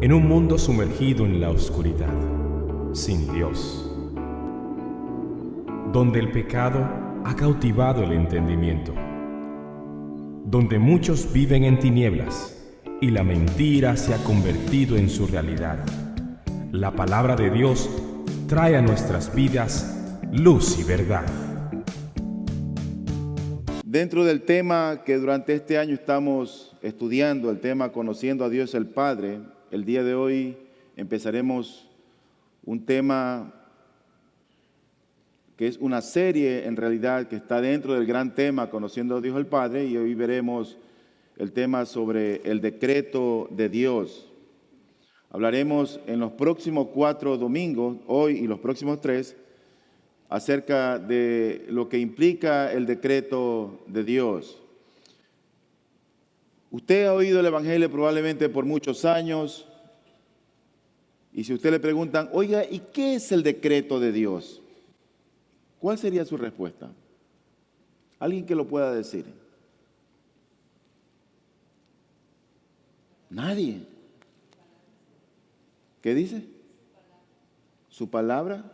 En un mundo sumergido en la oscuridad, sin Dios, donde el pecado ha cautivado el entendimiento, donde muchos viven en tinieblas y la mentira se ha convertido en su realidad, la palabra de Dios trae a nuestras vidas luz y verdad. Dentro del tema que durante este año estamos estudiando, el tema Conociendo a Dios el Padre, el día de hoy empezaremos un tema que es una serie en realidad que está dentro del gran tema Conociendo a Dios el Padre, y hoy veremos el tema sobre el decreto de Dios. Hablaremos en los próximos 4 domingos, hoy y los próximos 3, acerca de lo que implica el decreto de Dios. Usted ha oído el Evangelio probablemente por muchos años, y si usted le preguntan, oiga, ¿y qué es el decreto de Dios? ¿Cuál sería su respuesta? ¿Alguien que lo pueda decir? Nadie. ¿Qué dice? ¿Su palabra?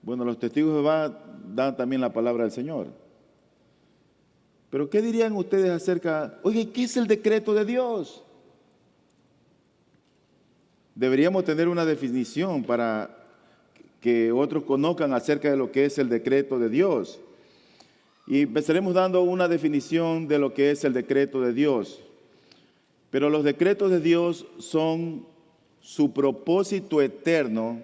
Bueno, los testigos de Jehová dan también la palabra del Señor. Pero ¿qué dirían ustedes acerca, oye, qué es el decreto de Dios? Deberíamos tener una definición para que otros conozcan acerca de lo que es el decreto de Dios. Y empezaremos dando una definición de lo que es el decreto de Dios. Pero los decretos de Dios son su propósito eterno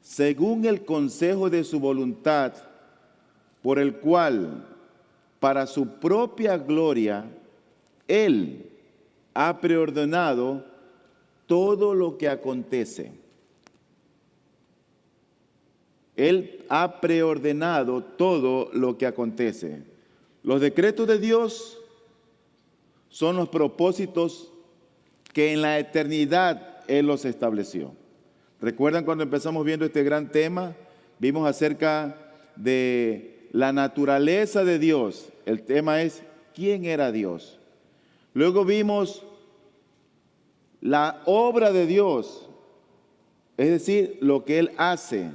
según el consejo de su voluntad, por el cual, para su propia gloria, Él ha preordenado todo lo que acontece. Él ha preordenado todo lo que acontece. Los decretos de Dios son los propósitos que en la eternidad Él los estableció. ¿Recuerdan cuando empezamos viendo este gran tema? Vimos acerca de la naturaleza de Dios. El tema es, ¿quién era Dios? Luego vimos la obra de Dios, es decir, lo que Él hace.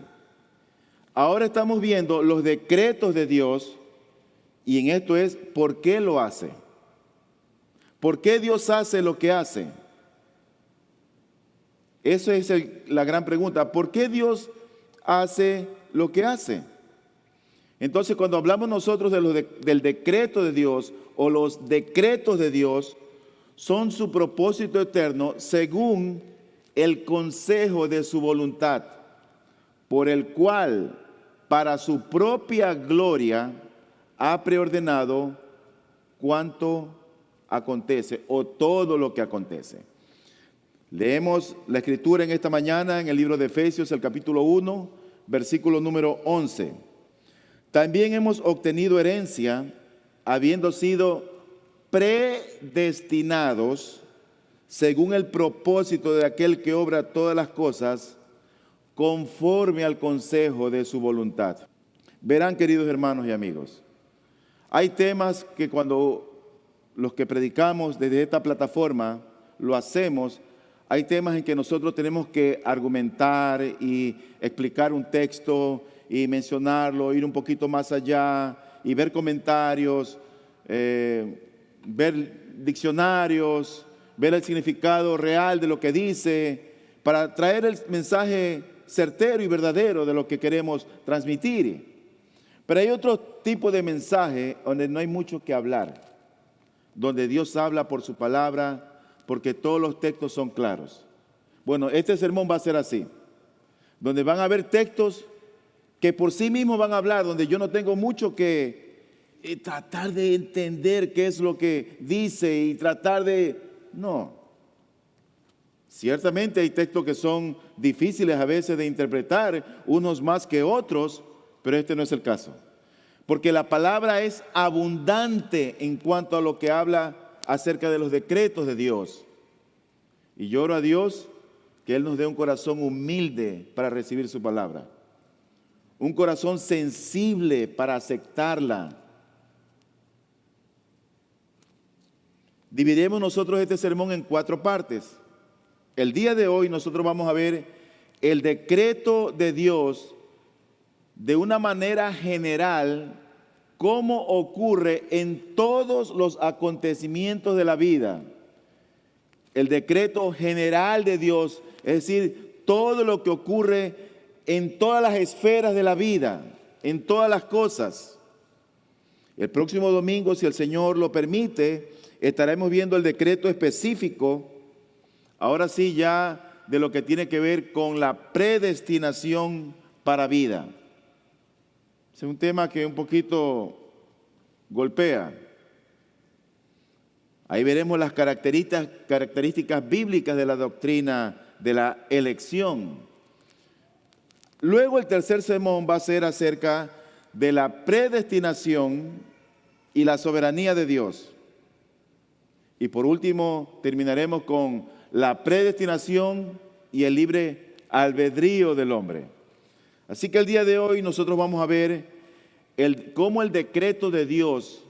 Ahora estamos viendo los decretos de Dios, y en esto es, ¿por qué lo hace? ¿Por qué Dios hace lo que hace? Esa es la gran pregunta. ¿Por qué Dios hace lo que hace? Entonces, cuando hablamos nosotros del decreto de Dios o los decretos de Dios, son su propósito eterno según el consejo de su voluntad, por el cual, para su propia gloria, ha preordenado cuanto acontece o todo lo que acontece. Leemos la escritura en esta mañana en el libro de Efesios, el capítulo 1, versículo número 11. También hemos obtenido herencia, habiendo sido predestinados según el propósito de aquel que obra todas las cosas conforme al consejo de su voluntad. Verán, queridos hermanos y amigos, hay temas que cuando los que predicamos desde esta plataforma lo hacemos, hay temas en que nosotros tenemos que argumentar y explicar un texto y mencionarlo, ir un poquito más allá y ver comentarios, ver diccionarios, ver el significado real de lo que dice, para traer el mensaje certero y verdadero de lo que queremos transmitir. Pero hay otro tipo de mensaje donde no hay mucho que hablar, donde Dios habla por su palabra, porque todos los textos son claros. Bueno, este sermón va a ser así, donde van a haber textos que por sí mismos van a hablar, donde yo no tengo mucho que tratar de entender qué es lo que dice y tratar de... No. Ciertamente hay textos que son difíciles a veces de interpretar, unos más que otros, pero este no es el caso. Porque la palabra es abundante en cuanto a lo que habla acerca de los decretos de Dios. Y yo oro a Dios que Él nos dé un corazón humilde para recibir su palabra. Un corazón sensible para aceptarla. Dividiremos nosotros este sermón en 4 partes. El día de hoy nosotros vamos a ver el decreto de Dios de una manera general, cómo ocurre en todos los acontecimientos de la vida. El decreto general de Dios, es decir, todo lo que ocurre en todas las esferas de la vida, en todas las cosas. El próximo domingo, si el Señor lo permite, estaremos viendo el decreto específico, ahora sí ya de lo que tiene que ver con la predestinación para vida. Es un tema que un poquito golpea. Ahí veremos las características bíblicas de la doctrina de la elección. Luego el tercer sermón va a ser acerca de la predestinación y la soberanía de Dios. Y por último terminaremos con la predestinación y el libre albedrío del hombre. Así que el día de hoy nosotros vamos a ver cómo el decreto de Dios,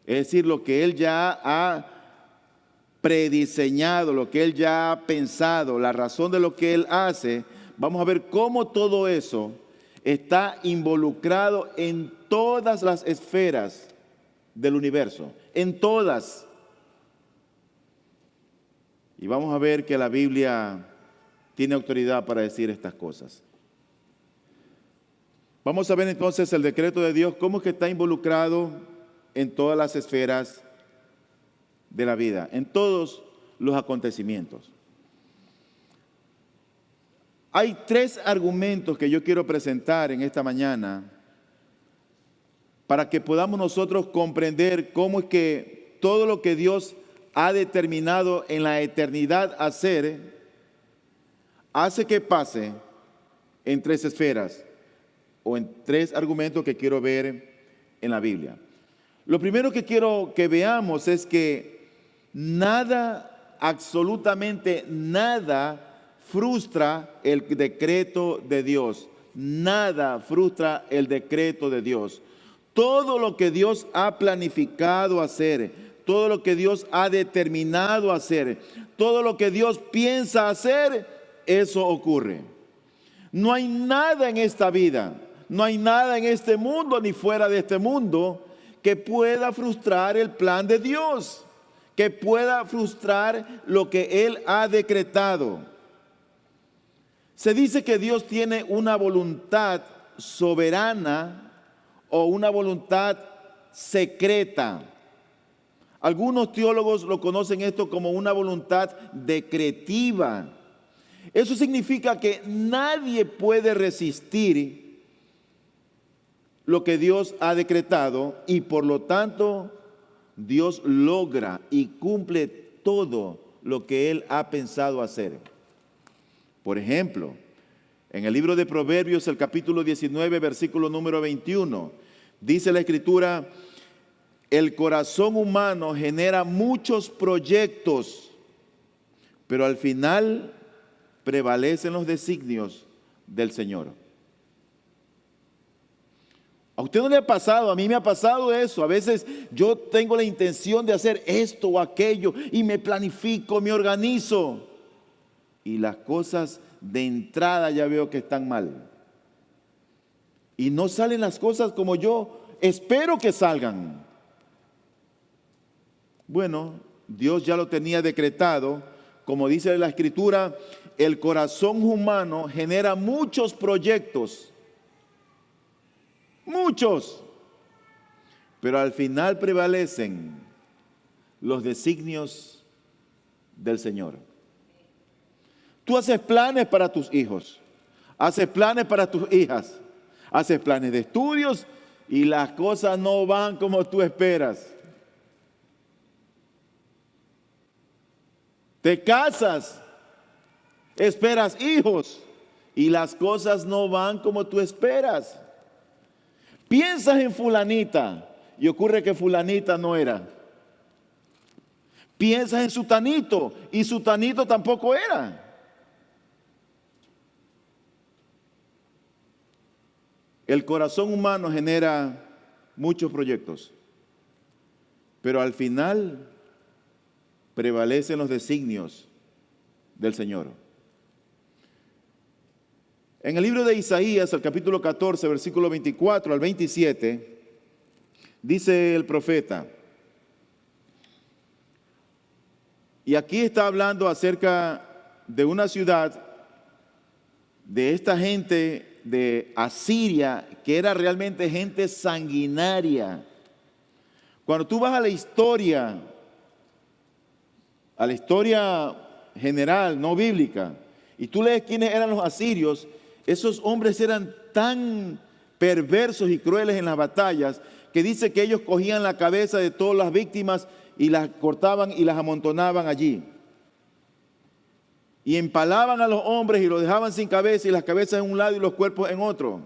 es decir, lo que Él ya ha prediseñado, lo que Él ya ha pensado, la razón de lo que Él hace, vamos a ver cómo todo eso está involucrado en todas las esferas del universo, en todas. Y vamos a ver que la Biblia tiene autoridad para decir estas cosas. Vamos a ver entonces el decreto de Dios, cómo es que está involucrado en todas las esferas de la vida, en todos los acontecimientos. Hay 3 argumentos que yo quiero presentar en esta mañana para que podamos nosotros comprender cómo es que todo lo que Dios ha determinado en la eternidad hacer, hace que pase en 3 esferas o en 3 argumentos que quiero ver en la Biblia. Lo primero que quiero que veamos es que nada, absolutamente nada, frustra el decreto de Dios. Nada frustra el decreto de Dios. Todo lo que Dios ha planificado hacer, todo lo que Dios ha determinado hacer, todo lo que Dios piensa hacer, eso ocurre. No hay nada en esta vida, no hay nada en este mundo ni fuera de este mundo que pueda frustrar el plan de Dios, que pueda frustrar lo que Él ha decretado. Se dice que Dios tiene una voluntad soberana o una voluntad secreta. Algunos teólogos lo conocen esto como una voluntad decretiva. Eso significa que nadie puede resistir lo que Dios ha decretado y por lo tanto Dios logra y cumple todo lo que Él ha pensado hacer. Por ejemplo, en el libro de Proverbios, el capítulo 19, versículo número 21, dice la Escritura: el corazón humano genera muchos proyectos, pero al final prevalecen los designios del Señor. ¿A usted no le ha pasado? A mí me ha pasado eso. A veces yo tengo la intención de hacer esto o aquello y me planifico, me organizo. Y las cosas de entrada ya veo que están mal. Y no salen las cosas como yo espero que salgan. Bueno, Dios ya lo tenía decretado. Como dice la Escritura, el corazón humano genera muchos proyectos. Muchos. Pero al final prevalecen los designios del Señor. Tú haces planes para tus hijos, haces planes para tus hijas, haces planes de estudios y las cosas no van como tú esperas. Te casas, esperas hijos y las cosas no van como tú esperas. Piensas en fulanita y ocurre que fulanita no era. Piensas en sutanito y sutanito tampoco era. El corazón humano genera muchos proyectos, pero al final prevalecen los designios del Señor. En el libro de Isaías, el capítulo 14, versículo 24 al 27, dice el profeta, y aquí está hablando acerca de una ciudad, de esta gente de Asiria, que era realmente gente sanguinaria. Cuando tú vas a la historia general, no bíblica, y tú lees quiénes eran los asirios, esos hombres eran tan perversos y crueles en las batallas, que dice que ellos cogían la cabeza de todas las víctimas y las cortaban y las amontonaban allí. Y empalaban a los hombres y los dejaban sin cabeza y las cabezas en un lado y los cuerpos en otro.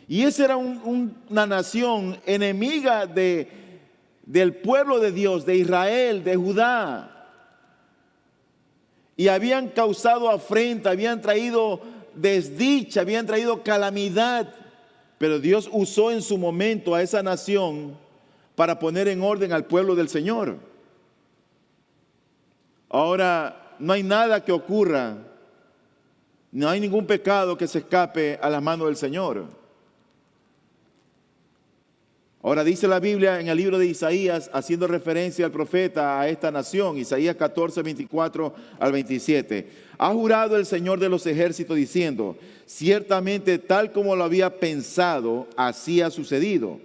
Y esa era una nación enemiga del pueblo de Dios, de Israel, de Judá. Y habían causado afrenta, habían traído desdicha, habían traído calamidad. Pero Dios usó en su momento a esa nación para poner en orden al pueblo del Señor. Ahora, no hay nada que ocurra, no hay ningún pecado que se escape a las manos del Señor. Ahora dice la Biblia en el libro de Isaías, haciendo referencia al profeta a esta nación, Isaías 14, 24 al 27. Ha jurado el Señor de los ejércitos diciendo, ciertamente tal como lo había pensado, así ha sucedido.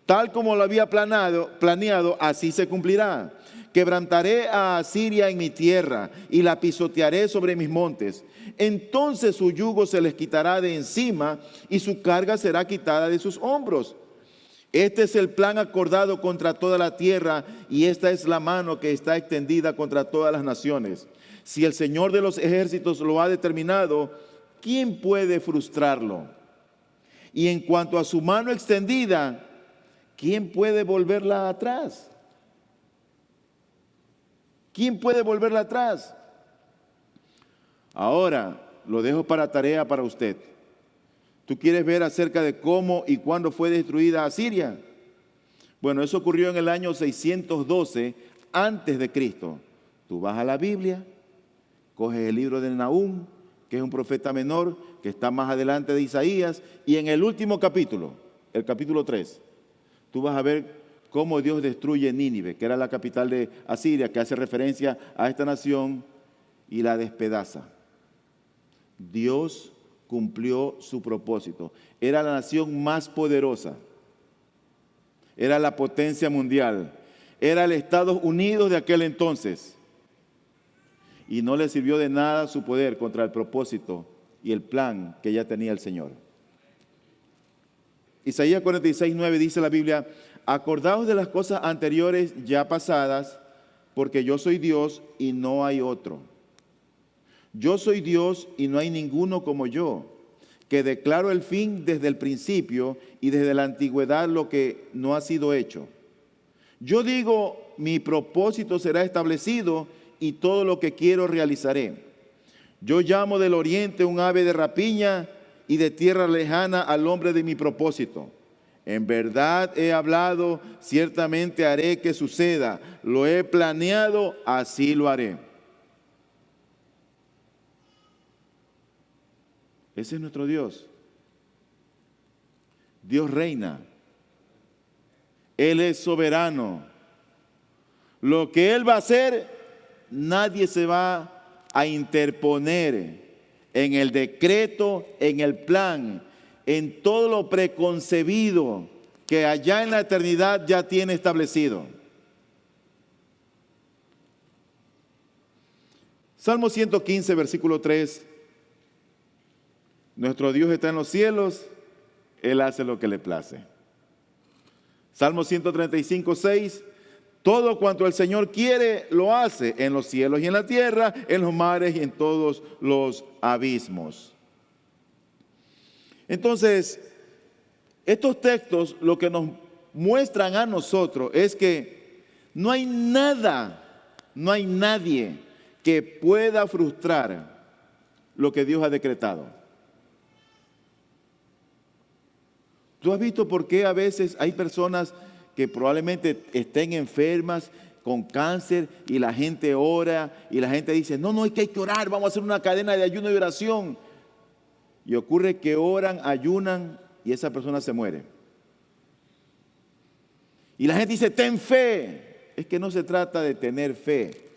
Tal como lo había planeado, así se cumplirá. Quebrantaré a Asiria en mi tierra y la pisotearé sobre mis montes. Entonces su yugo se les quitará de encima y su carga será quitada de sus hombros. Este es el plan acordado contra toda la tierra y esta es la mano que está extendida contra todas las naciones. Si el Señor de los ejércitos lo ha determinado, ¿quién puede frustrarlo? Y en cuanto a su mano extendida, ¿quién puede volverla atrás? ¿Quién puede volverla atrás? Ahora, lo dejo para tarea para usted. ¿Tú quieres ver acerca de cómo y cuándo fue destruida Asiria? Bueno, eso ocurrió en el año 612 antes de Cristo. Tú vas a la Biblia, coges el libro de Nahum, que es un profeta menor, que está más adelante de Isaías, y en el último capítulo, el capítulo 3, tú vas a ver cómo Dios destruye Nínive, que era la capital de Asiria, que hace referencia a esta nación, y la despedaza. Dios cumplió su propósito. Era la nación más poderosa. Era la potencia mundial. Era el Estados Unidos de aquel entonces. Y no le sirvió de nada su poder contra el propósito y el plan que ya tenía el Señor. Isaías 46, 9 dice la Biblia, acordaos de las cosas anteriores ya pasadas, porque yo soy Dios y no hay otro. Yo soy Dios y no hay ninguno como yo, que declaro el fin desde el principio y desde la antigüedad lo que no ha sido hecho. Yo digo, mi propósito será establecido y todo lo que quiero realizaré. Yo llamo del oriente un ave de rapiña y de tierra lejana al hombre de mi propósito. En verdad he hablado, ciertamente haré que suceda. Lo he planeado, así lo haré. Ese es nuestro Dios. Dios reina. Él es soberano. Lo que Él va a hacer, nadie se va a interponer en el decreto, en el plan, en todo lo preconcebido que allá en la eternidad ya tiene establecido. Salmo 115, versículo 3. Nuestro Dios está en los cielos, Él hace lo que le place. Salmo 135, 6. Todo cuanto el Señor quiere, lo hace en los cielos y en la tierra, en los mares y en todos los abismos. Entonces, estos textos lo que nos muestran a nosotros es que no hay nada, no hay nadie que pueda frustrar lo que Dios ha decretado. ¿Tú has visto por qué a veces hay personas que probablemente estén enfermas, con cáncer y la gente ora y la gente dice, no, es que hay que orar, vamos a hacer una cadena de ayuno y oración. Y ocurre que oran, ayunan y esa persona se muere. Y la gente dice, ten fe. Es que no se trata de tener fe.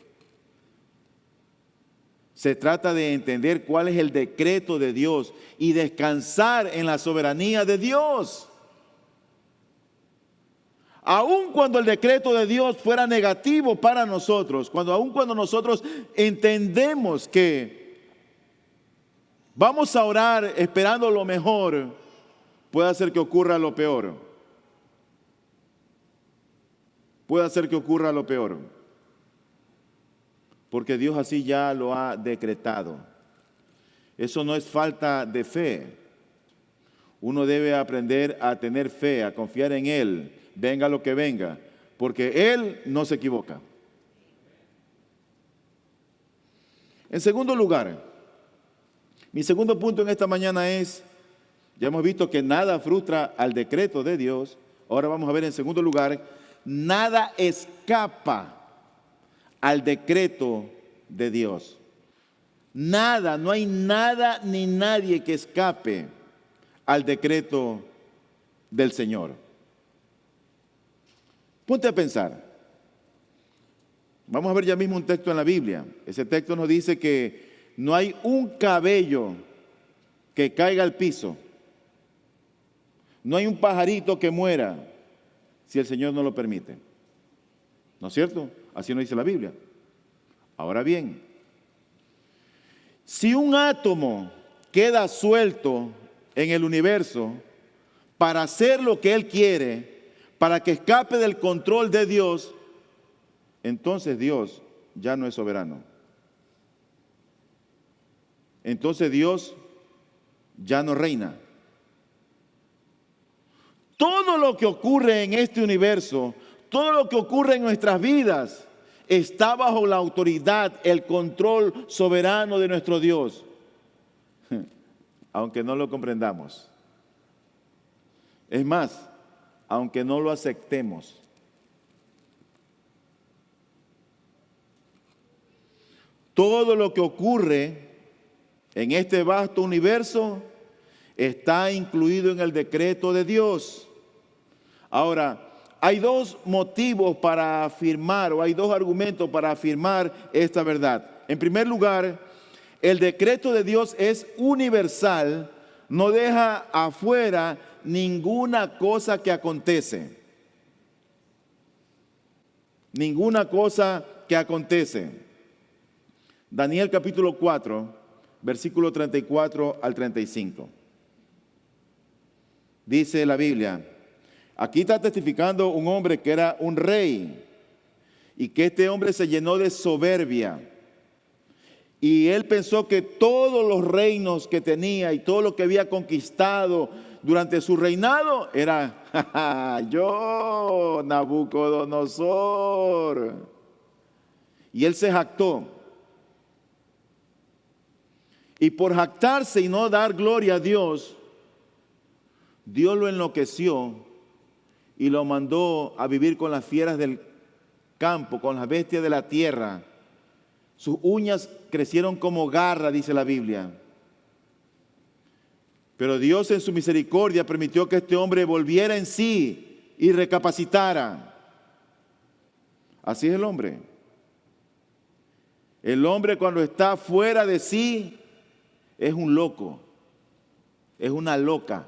Se trata de entender cuál es el decreto de Dios y descansar en la soberanía de Dios. Aun cuando el decreto de Dios fuera negativo para nosotros, aun cuando nosotros entendemos que vamos a orar esperando lo mejor, puede hacer que ocurra lo peor. Puede hacer que ocurra lo peor. Porque Dios así ya lo ha decretado. Eso no es falta de fe. Uno debe aprender a tener fe, a confiar en Él, venga lo que venga, porque Él no se equivoca. En segundo lugar, mi segundo punto en esta mañana es, ya hemos visto que nada frustra al decreto de Dios. Ahora vamos a ver en segundo lugar, nada escapa al decreto de Dios. Nada, no hay nada ni nadie que escape al decreto del Señor. Ponte a pensar. Vamos a ver ya mismo un texto en la Biblia. Ese texto nos dice que no hay un cabello que caiga al piso. No hay un pajarito que muera si el Señor no lo permite. ¿No es cierto? Así nos dice la Biblia. Ahora bien, si un átomo queda suelto en el universo para hacer lo que Él quiere, para que escape del control de Dios, entonces Dios ya no es soberano. Entonces Dios ya no reina. Todo lo que ocurre en este universo, todo lo que ocurre en nuestras vidas, está bajo la autoridad, el control soberano de nuestro Dios, aunque no lo comprendamos. Es más, aunque no lo aceptemos. Todo lo que ocurre en este vasto universo está incluido en el decreto de Dios. Ahora, hay dos motivos para afirmar, o hay dos argumentos para afirmar esta verdad. En primer lugar, el decreto de Dios es universal, no deja afuera ninguna cosa que acontece. Ninguna cosa que acontece. Daniel capítulo 4, versículo 34 al 35. Dice la Biblia, aquí está testificando un hombre que era un rey y que este hombre se llenó de soberbia. Y él pensó que todos los reinos que tenía y todo lo que había conquistado durante su reinado era yo, Nabucodonosor. Y él se jactó. Y por jactarse y no dar gloria a Dios, Dios lo enloqueció y lo mandó a vivir con las fieras del campo, con las bestias de la tierra. Sus uñas crecieron como garra, dice la Biblia. Pero Dios en su misericordia permitió que este hombre volviera en sí y recapacitara. Así es el hombre. El hombre cuando está fuera de sí es un loco, es una loca.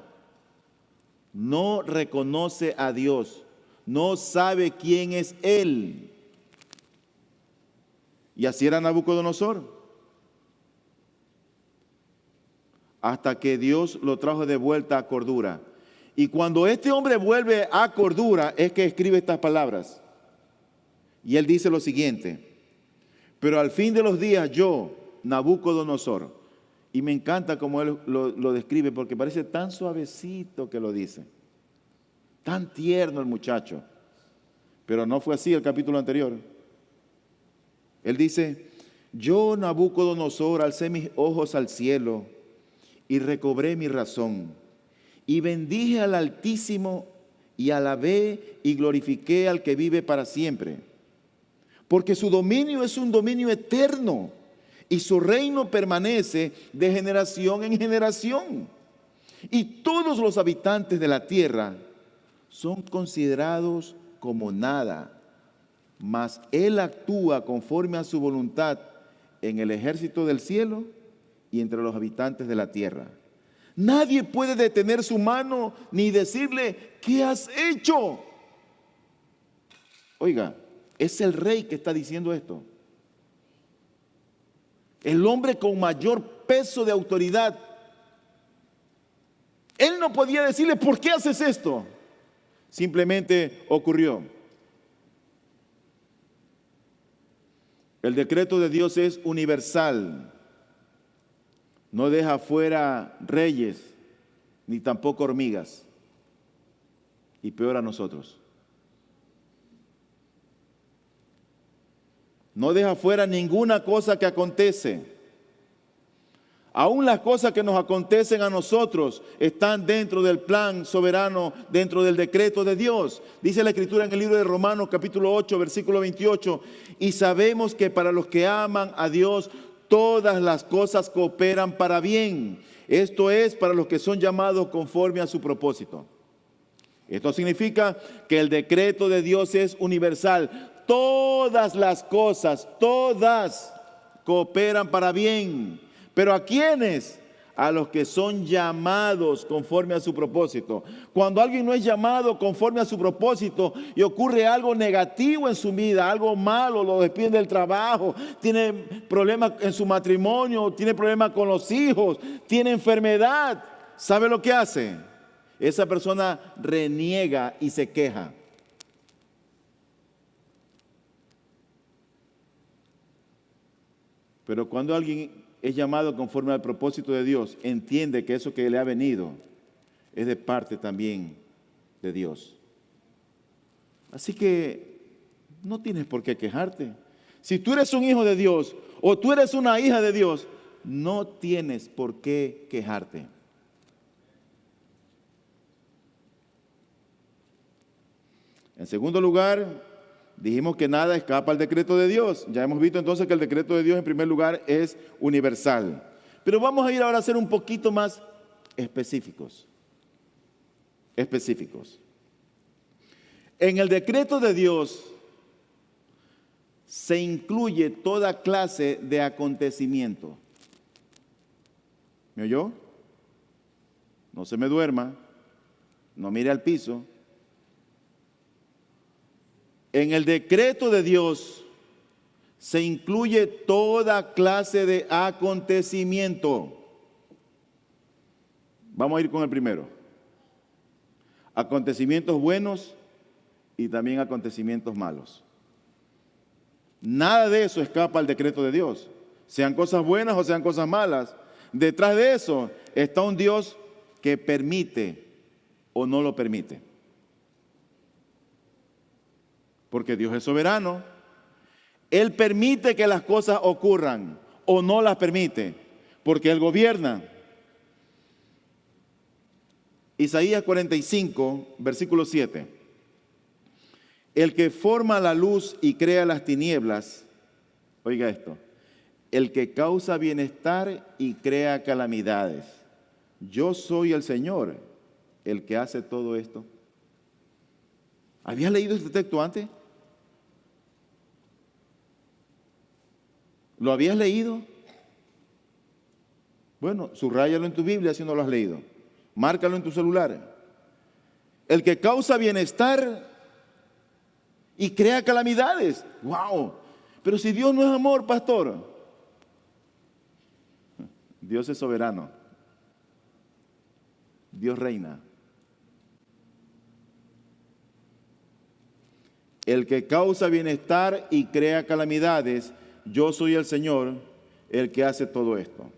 No reconoce a Dios, no sabe quién es Él. Y así era Nabucodonosor. Hasta que Dios lo trajo de vuelta a cordura. Y cuando este hombre vuelve a cordura es que escribe estas palabras. Y él dice lo siguiente: pero al fin de los días yo, Nabucodonosor, y me encanta cómo él lo describe porque parece tan suavecito que lo dice. Tan tierno el muchacho. Pero no fue así el capítulo anterior. Él dice, yo, Nabucodonosor, alcé mis ojos al cielo y recobré mi razón. Y bendije al Altísimo y alabé y glorifiqué al que vive para siempre. porque su dominio es un dominio eterno y su reino permanece de generación en generación. Y todos los habitantes de la tierra son considerados como nada, mas Él actúa conforme a su voluntad en el ejército del cielo y entre los habitantes de la tierra. Nadie puede detener su mano ni decirle, ¿qué has hecho? Oiga, es el rey que está diciendo esto. El hombre con mayor peso de autoridad. Él no podía decirle, ¿por qué haces esto? Simplemente ocurrió. El decreto de Dios es universal. No deja fuera reyes, ni tampoco hormigas. Y peor a nosotros. No deja fuera ninguna cosa que acontece. Aún las cosas que nos acontecen a nosotros están dentro del plan soberano, dentro del decreto de Dios. Dice la Escritura en el libro de Romanos capítulo 8, versículo 28. Y sabemos que para los que aman a Dios, todas las cosas cooperan para bien. Esto es para los que son llamados conforme a su propósito. Esto significa que el decreto de Dios es universal. Todas las cosas, todas cooperan para bien. ¿Pero a quiénes? A los que son llamados conforme a su propósito. Cuando alguien no es llamado conforme a su propósito y ocurre algo negativo en su vida, algo malo, lo despiden del trabajo, tiene problemas en su matrimonio, tiene problemas con los hijos, tiene enfermedad, ¿sabe lo que hace? Esa persona reniega y se queja. Pero cuando alguien es llamado conforme al propósito de Dios, entiende que eso que le ha venido es de parte también de Dios. Así que no tienes por qué quejarte. Si tú eres un hijo de Dios o tú eres una hija de Dios, no tienes por qué quejarte. En segundo lugar, dijimos que nada escapa al decreto de Dios. Ya hemos visto entonces que el decreto de Dios en primer lugar es universal. Pero vamos a ir ahora a ser un poquito más específicos. En el decreto de Dios se incluye toda clase de acontecimiento. ¿Me oyó? No se me duerma, no mire al piso. En el decreto de Dios se incluye toda clase de acontecimiento. Vamos a ir con el primero. Acontecimientos buenos y también acontecimientos malos. Nada de eso escapa al decreto de Dios. Sean cosas buenas o sean cosas malas. Detrás de eso está un Dios que permite o no lo permite. Porque Dios es soberano. Él permite que las cosas ocurran o no las permite, porque Él gobierna. Isaías 45, versículo 7. El que forma la luz y crea las tinieblas, oiga esto, el que causa bienestar y crea calamidades. Yo soy el Señor, el que hace todo esto. ¿Habías leído este texto antes? ¿Lo habías leído? Bueno, subráyalo en tu Biblia si no lo has leído. Márcalo en tu celular. El que causa bienestar y crea calamidades. ¡Wow! Pero si Dios no es amor, pastor. Dios es soberano. Dios reina. El que causa bienestar y crea calamidades, yo soy el Señor, el que hace todo esto.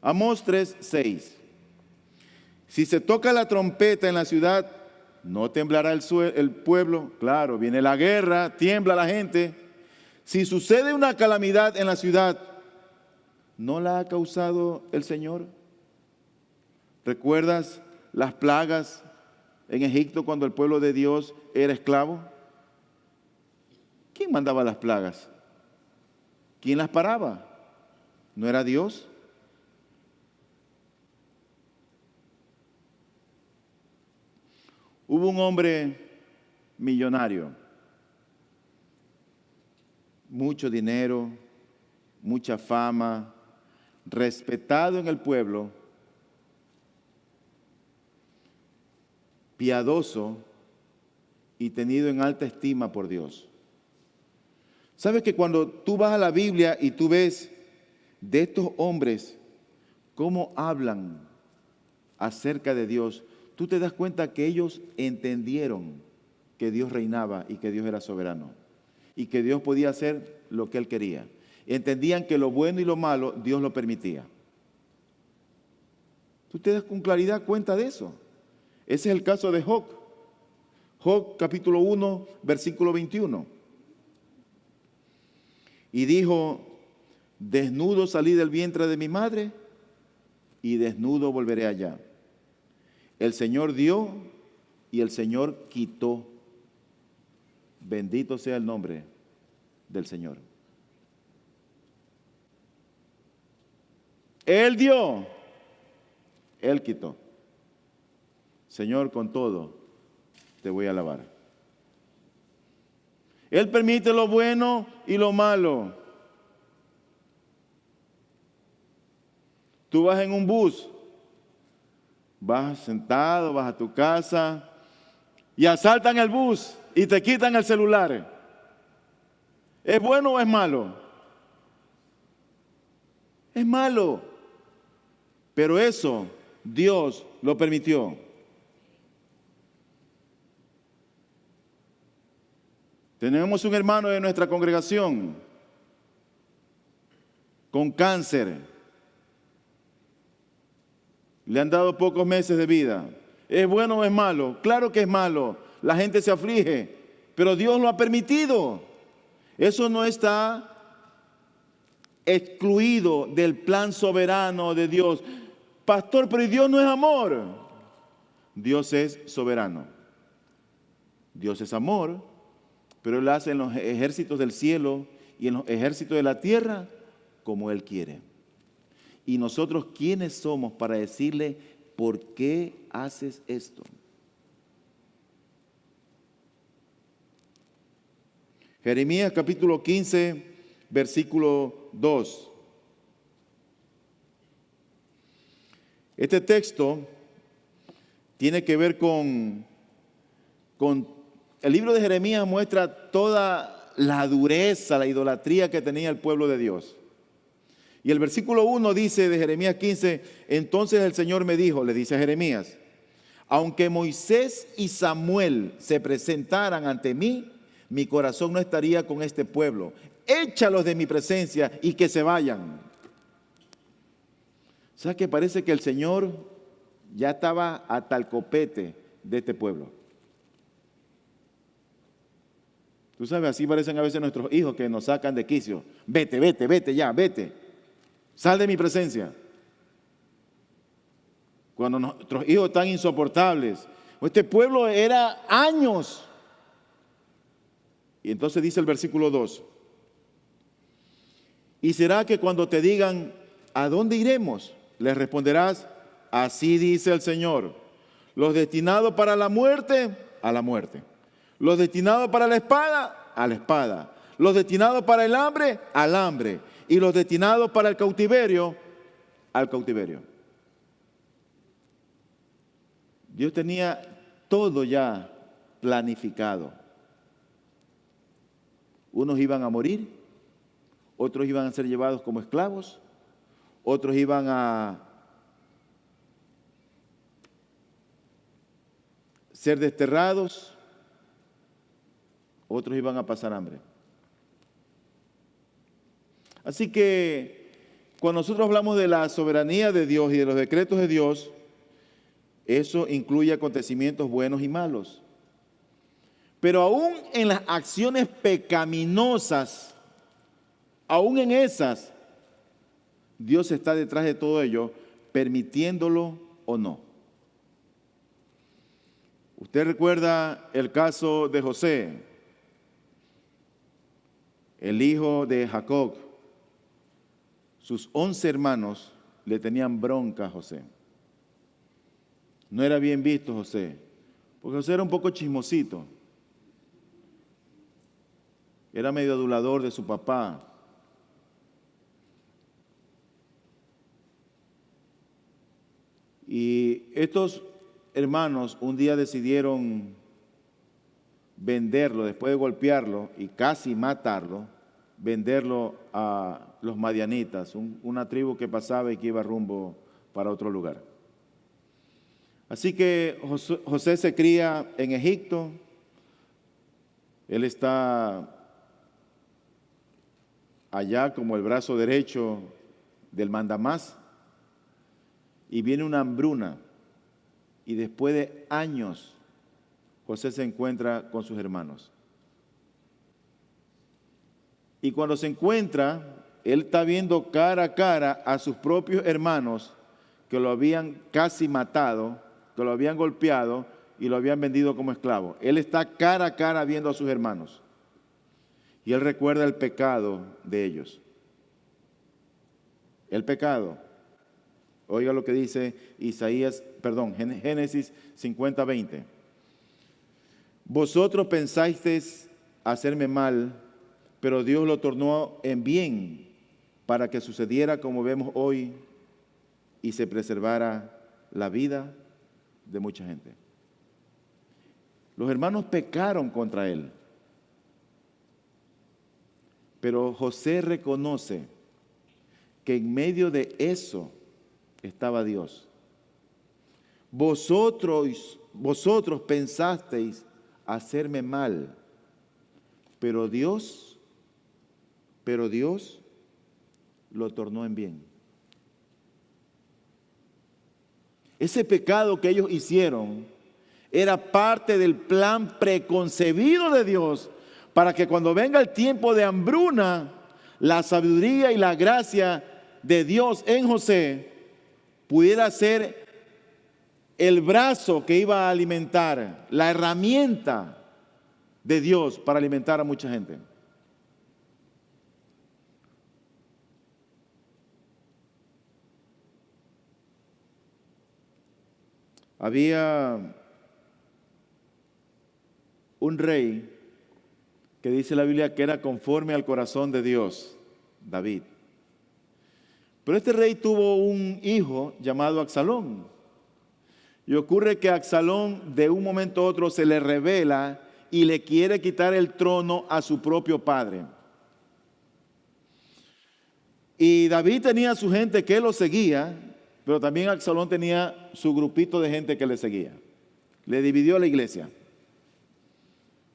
Amós 3:6. Si se toca la trompeta en la ciudad, no temblará el pueblo. Claro, viene la guerra, tiembla la gente. Si sucede una calamidad en la ciudad, ¿no la ha causado el Señor? ¿Recuerdas las plagas en Egipto cuando el pueblo de Dios era esclavo? ¿Quién mandaba las plagas? ¿Quién las paraba? ¿No era Dios? Hubo un hombre millonario, mucho dinero, mucha fama, respetado en el pueblo, piadoso y tenido en alta estima por Dios. ¿Sabes que cuando tú vas a la Biblia y tú ves de estos hombres cómo hablan acerca de Dios, tú te das cuenta que ellos entendieron que Dios reinaba y que Dios era soberano y que Dios podía hacer lo que Él quería? Entendían que lo bueno y lo malo Dios lo permitía. Tú te das con claridad cuenta de eso. Ese es el caso de Job. Job capítulo 1, versículo 21. Y dijo: desnudo salí del vientre de mi madre y desnudo volveré allá. El Señor dio y el Señor quitó. Bendito sea el nombre del Señor. Él dio, Él quitó. Señor, con todo te voy a alabar. Él permite lo bueno y lo malo. Tú vas en un bus, vas sentado, vas a tu casa y asaltan el bus y te quitan el celular. ¿Es bueno o es malo? Es malo. Pero eso Dios lo permitió. Tenemos un hermano de nuestra congregación con cáncer. Le han dado pocos meses de vida. ¿Es bueno o es malo? Claro que es malo. La gente se aflige, pero Dios lo ha permitido. Eso no está excluido del plan soberano de Dios. Pastor, pero Dios no es amor. Dios es soberano. Dios es amor, pero Él hace en los ejércitos del cielo y en los ejércitos de la tierra como Él quiere. Y nosotros, ¿quiénes somos para decirle por qué haces esto? Jeremías capítulo 15, versículo 2. Este texto tiene que ver con el libro de Jeremías muestra toda la dureza, la idolatría que tenía el pueblo de Dios. Y el versículo 1 dice de Jeremías 15, entonces el Señor me dijo, le dice a Jeremías, aunque Moisés y Samuel se presentaran ante mí, mi corazón no estaría con este pueblo. Échalos de mi presencia y que se vayan. O sea que parece que el Señor ya estaba hasta el copete de este pueblo. Tú sabes, así parecen a veces nuestros hijos que nos sacan de quicio. Vete, vete, vete ya, vete. Sal de mi presencia. Cuando nuestros hijos están insoportables. Este pueblo era años. Y entonces dice el versículo 2. Y será que cuando te digan, ¿a dónde iremos? Les responderás, así dice el Señor. Los destinados para la muerte, a la muerte. Los destinados para la espada, a la espada. Los destinados para el hambre, al hambre. Y los destinados para el cautiverio, al cautiverio. Dios tenía todo ya planificado. Unos iban a morir, otros iban a ser llevados como esclavos, otros iban a ser desterrados, otros iban a pasar hambre. Así que cuando nosotros hablamos de la soberanía de Dios y de los decretos de Dios, eso incluye acontecimientos buenos y malos. Pero aún en las acciones pecaminosas, aún en esas, Dios está detrás de todo ello, permitiéndolo o no. Usted recuerda el caso de José. el hijo de Jacob, sus 11 hermanos le tenían bronca a José. No era bien visto José, porque José era un poco chismosito. Era medio adulador de su papá. Y estos hermanos un día decidieron venderlo, después de golpearlo y casi matarlo, venderlo a los madianitas, una tribu que pasaba y que iba rumbo para otro lugar. Así que José se cría en Egipto. Él está allá como el brazo derecho del mandamás, y viene una hambruna, y después de años José se encuentra con sus hermanos. Y cuando se encuentra, él está viendo cara a cara a sus propios hermanos que lo habían casi matado, que lo habían golpeado y lo habían vendido como esclavo. Él está cara a cara viendo a sus hermanos. Y él recuerda el pecado de ellos. El pecado. Oiga lo que dice Génesis 50:20. Vosotros pensasteis hacerme mal, pero Dios lo tornó en bien para que sucediera como vemos hoy y se preservara la vida de mucha gente. Los hermanos pecaron contra él, pero José reconoce que en medio de eso estaba Dios. Vosotros pensasteis hacerme mal, pero Dios lo tornó en bien. Ese pecado que ellos hicieron era parte del plan preconcebido de Dios para que cuando venga el tiempo de hambruna, la sabiduría y la gracia de Dios en José pudiera ser el brazo que iba a alimentar, la herramienta de Dios para alimentar a mucha gente. Había un rey que dice la Biblia que era conforme al corazón de Dios, David. Pero este rey tuvo un hijo llamado Absalón. Y ocurre que Absalón de un momento a otro se le revela y le quiere quitar el trono a su propio padre. Y David tenía su gente que lo seguía, pero también Absalón tenía su grupito de gente que le seguía. Le dividió la iglesia.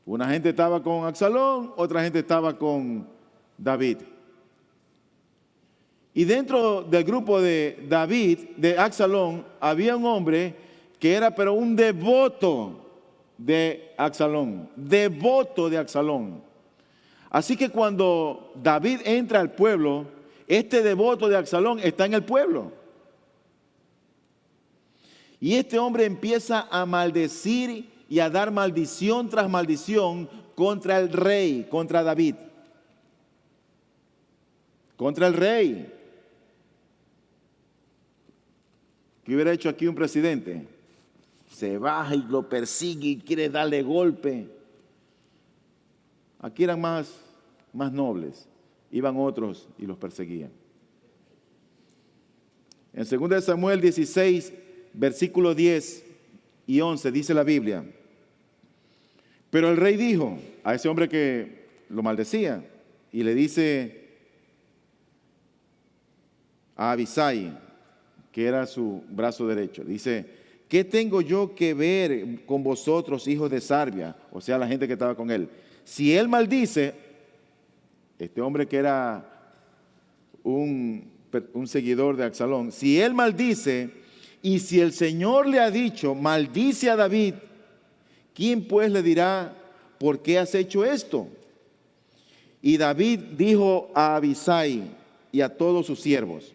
Una gente estaba con Absalón, otra gente estaba con David. Y dentro del grupo de David, de Absalón, había un hombre que era pero un devoto de Absalón, devoto de Absalón. Así que cuando David entra al pueblo, este devoto de Absalón está en el pueblo. Y este hombre empieza a maldecir y a dar maldición tras maldición contra el rey, contra David. Contra el rey. ¿Qué hubiera hecho aquí un presidente? Se baja y lo persigue y quiere darle golpe. Aquí eran más nobles. Iban otros y los perseguían. En 2 Samuel 16, versículos 10 y 11, dice la Biblia: pero el rey dijo a ese hombre que lo maldecía, y le dice a Abisai, que era su brazo derecho, dice: ¿qué tengo yo que ver con vosotros, hijos de Sarbia? O sea, la gente que estaba con él. Si él maldice, este hombre que era un seguidor de Absalón, si él maldice, y si el Señor le ha dicho, maldice a David, ¿quién pues le dirá, por qué has hecho esto? Y David dijo a Abisai y a todos sus siervos: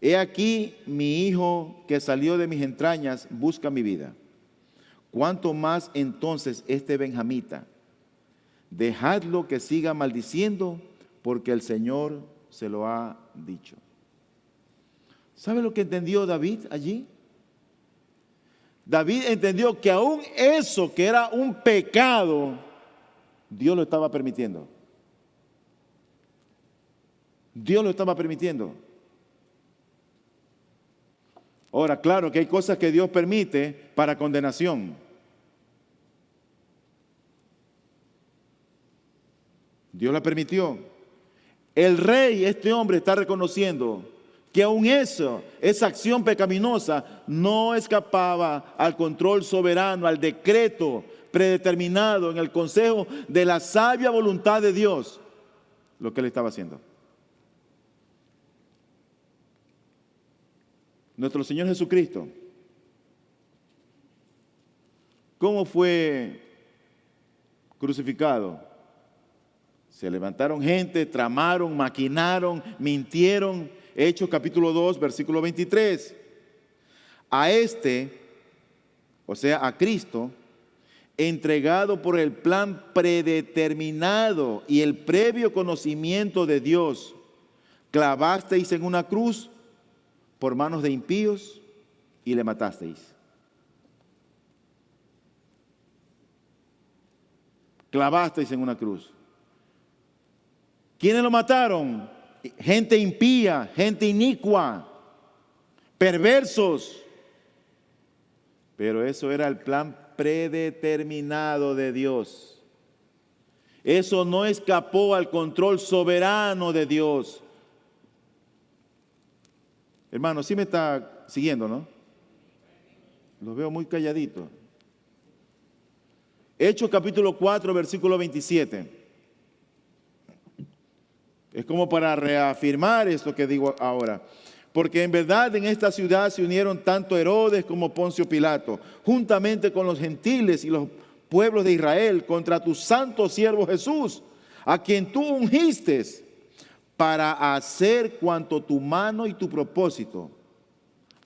he aquí mi hijo que salió de mis entrañas busca mi vida. ¿Cuánto más entonces este benjamita? dejadlo que siga maldiciendo, porque el Señor se lo ha dicho. ¿Sabe lo que entendió David allí? David entendió que aún eso que era un pecado, Dios lo estaba permitiendo. Dios lo estaba permitiendo. Ahora, claro que hay cosas que Dios permite para condenación. Dios la permitió. El rey, este hombre, está reconociendo que aún eso, esa acción pecaminosa, no escapaba al control soberano, al decreto predeterminado en el consejo de la sabia voluntad de Dios, lo que él estaba haciendo. Nuestro Señor Jesucristo, ¿cómo fue crucificado? Se levantaron gente, tramaron, maquinaron, mintieron. Hechos capítulo 2, versículo 23. A este, o sea, a Cristo, entregado por el plan predeterminado y el previo conocimiento de Dios, clavasteis en una cruz por manos de impíos y le matasteis. Clavasteis en una cruz. ¿Quiénes lo mataron? Gente impía, gente inicua, perversos. Pero eso era el plan predeterminado de Dios. Eso no escapó al control soberano de Dios. Hermano, sí me está siguiendo, ¿no? Los veo muy calladitos. Hechos capítulo 4, versículo 27. Es como para reafirmar esto que digo ahora. Porque en verdad en esta ciudad se unieron tanto Herodes como Poncio Pilato, juntamente con los gentiles y los pueblos de Israel, contra tu santo siervo Jesús, a quien tú ungiste para hacer cuanto tu mano y tu propósito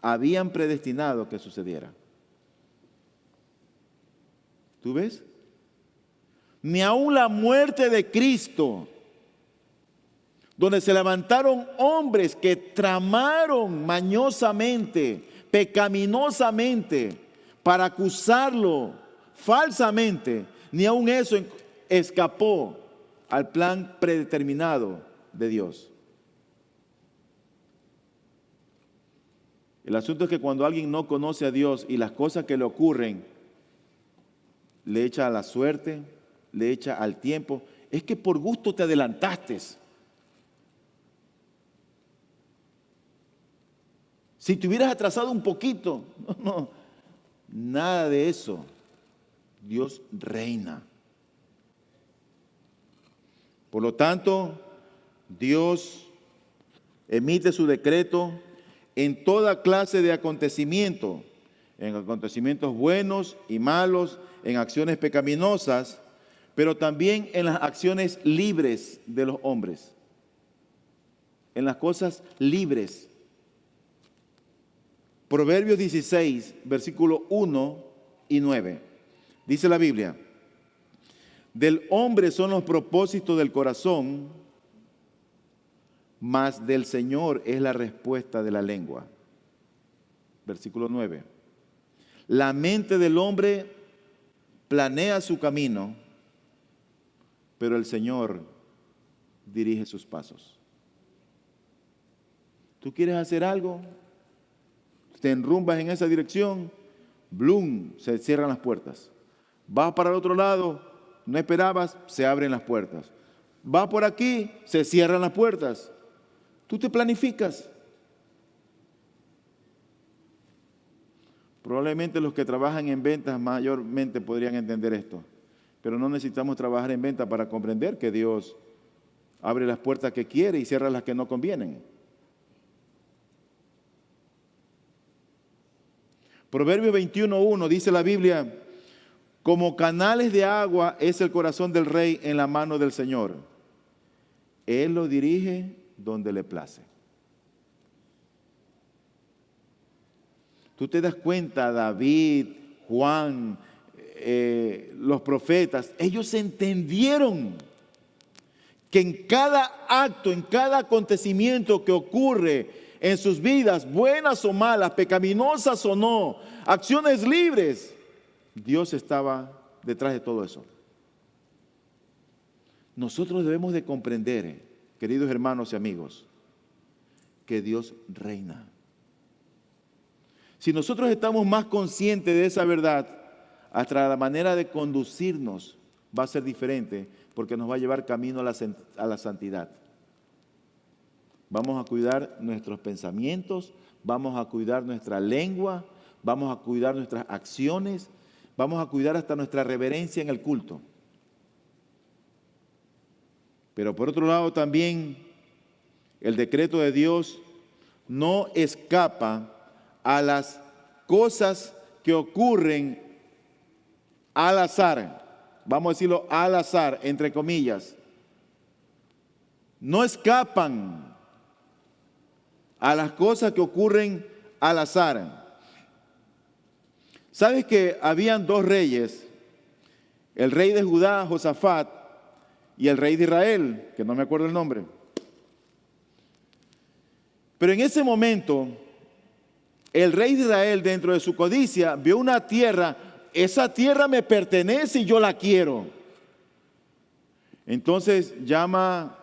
habían predestinado que sucediera. ¿Tú ves? Ni aun la muerte de Cristo, donde se levantaron hombres que tramaron mañosamente, pecaminosamente, para acusarlo falsamente, ni aun eso escapó al plan predeterminado de Dios. El asunto es que cuando alguien no conoce a Dios y las cosas que le ocurren, le echa a la suerte, le echa al tiempo, es que por gusto te adelantaste. Si te hubieras atrasado un poquito, no, nada de eso. Dios reina. Por lo tanto, Dios emite su decreto en toda clase de acontecimientos, en acontecimientos buenos y malos, en acciones pecaminosas, pero también en las acciones libres de los hombres, en las cosas libres. Proverbios 16, versículo 1 y 9. Dice la Biblia: del hombre son los propósitos del corazón, mas del Señor es la respuesta de la lengua. Versículo 9. La mente del hombre planea su camino, pero el Señor dirige sus pasos. ¿Tú quieres hacer algo? Te enrumbas en esa dirección, ¡blum!, se cierran las puertas. Vas para el otro lado, no esperabas, se abren las puertas. Vas por aquí, se cierran las puertas. Tú te planificas. Probablemente los que trabajan en ventas mayormente podrían entender esto, pero no necesitamos trabajar en ventas para comprender que Dios abre las puertas que quiere y cierra las que no convienen. Proverbios 21:1 dice la Biblia: como canales de agua es el corazón del rey en la mano del Señor. Él lo dirige donde le place. Tú te das cuenta, David, Juan, los profetas, ellos entendieron que en cada acto, en cada acontecimiento que ocurre en sus vidas, buenas o malas, pecaminosas o no, acciones libres, Dios estaba detrás de todo eso. Nosotros debemos de comprender, queridos hermanos y amigos, que Dios reina. Si nosotros estamos más conscientes de esa verdad, hasta la manera de conducirnos va a ser diferente, porque nos va a llevar camino a la santidad. Vamos a cuidar nuestros pensamientos, vamos a cuidar nuestra lengua, vamos a cuidar nuestras acciones, vamos a cuidar hasta nuestra reverencia en el culto. Pero por otro lado también el decreto de Dios no escapa a las cosas que ocurren al azar. Vamos a decirlo al azar, entre comillas. No escapan a las cosas que ocurren al azar. ¿Sabes que habían dos reyes? El rey de Judá, Josafat, y el rey de Israel, que no me acuerdo el nombre. Pero en ese momento, el rey de Israel, dentro de su codicia, vio una tierra. Esa tierra me pertenece y yo la quiero. Entonces llama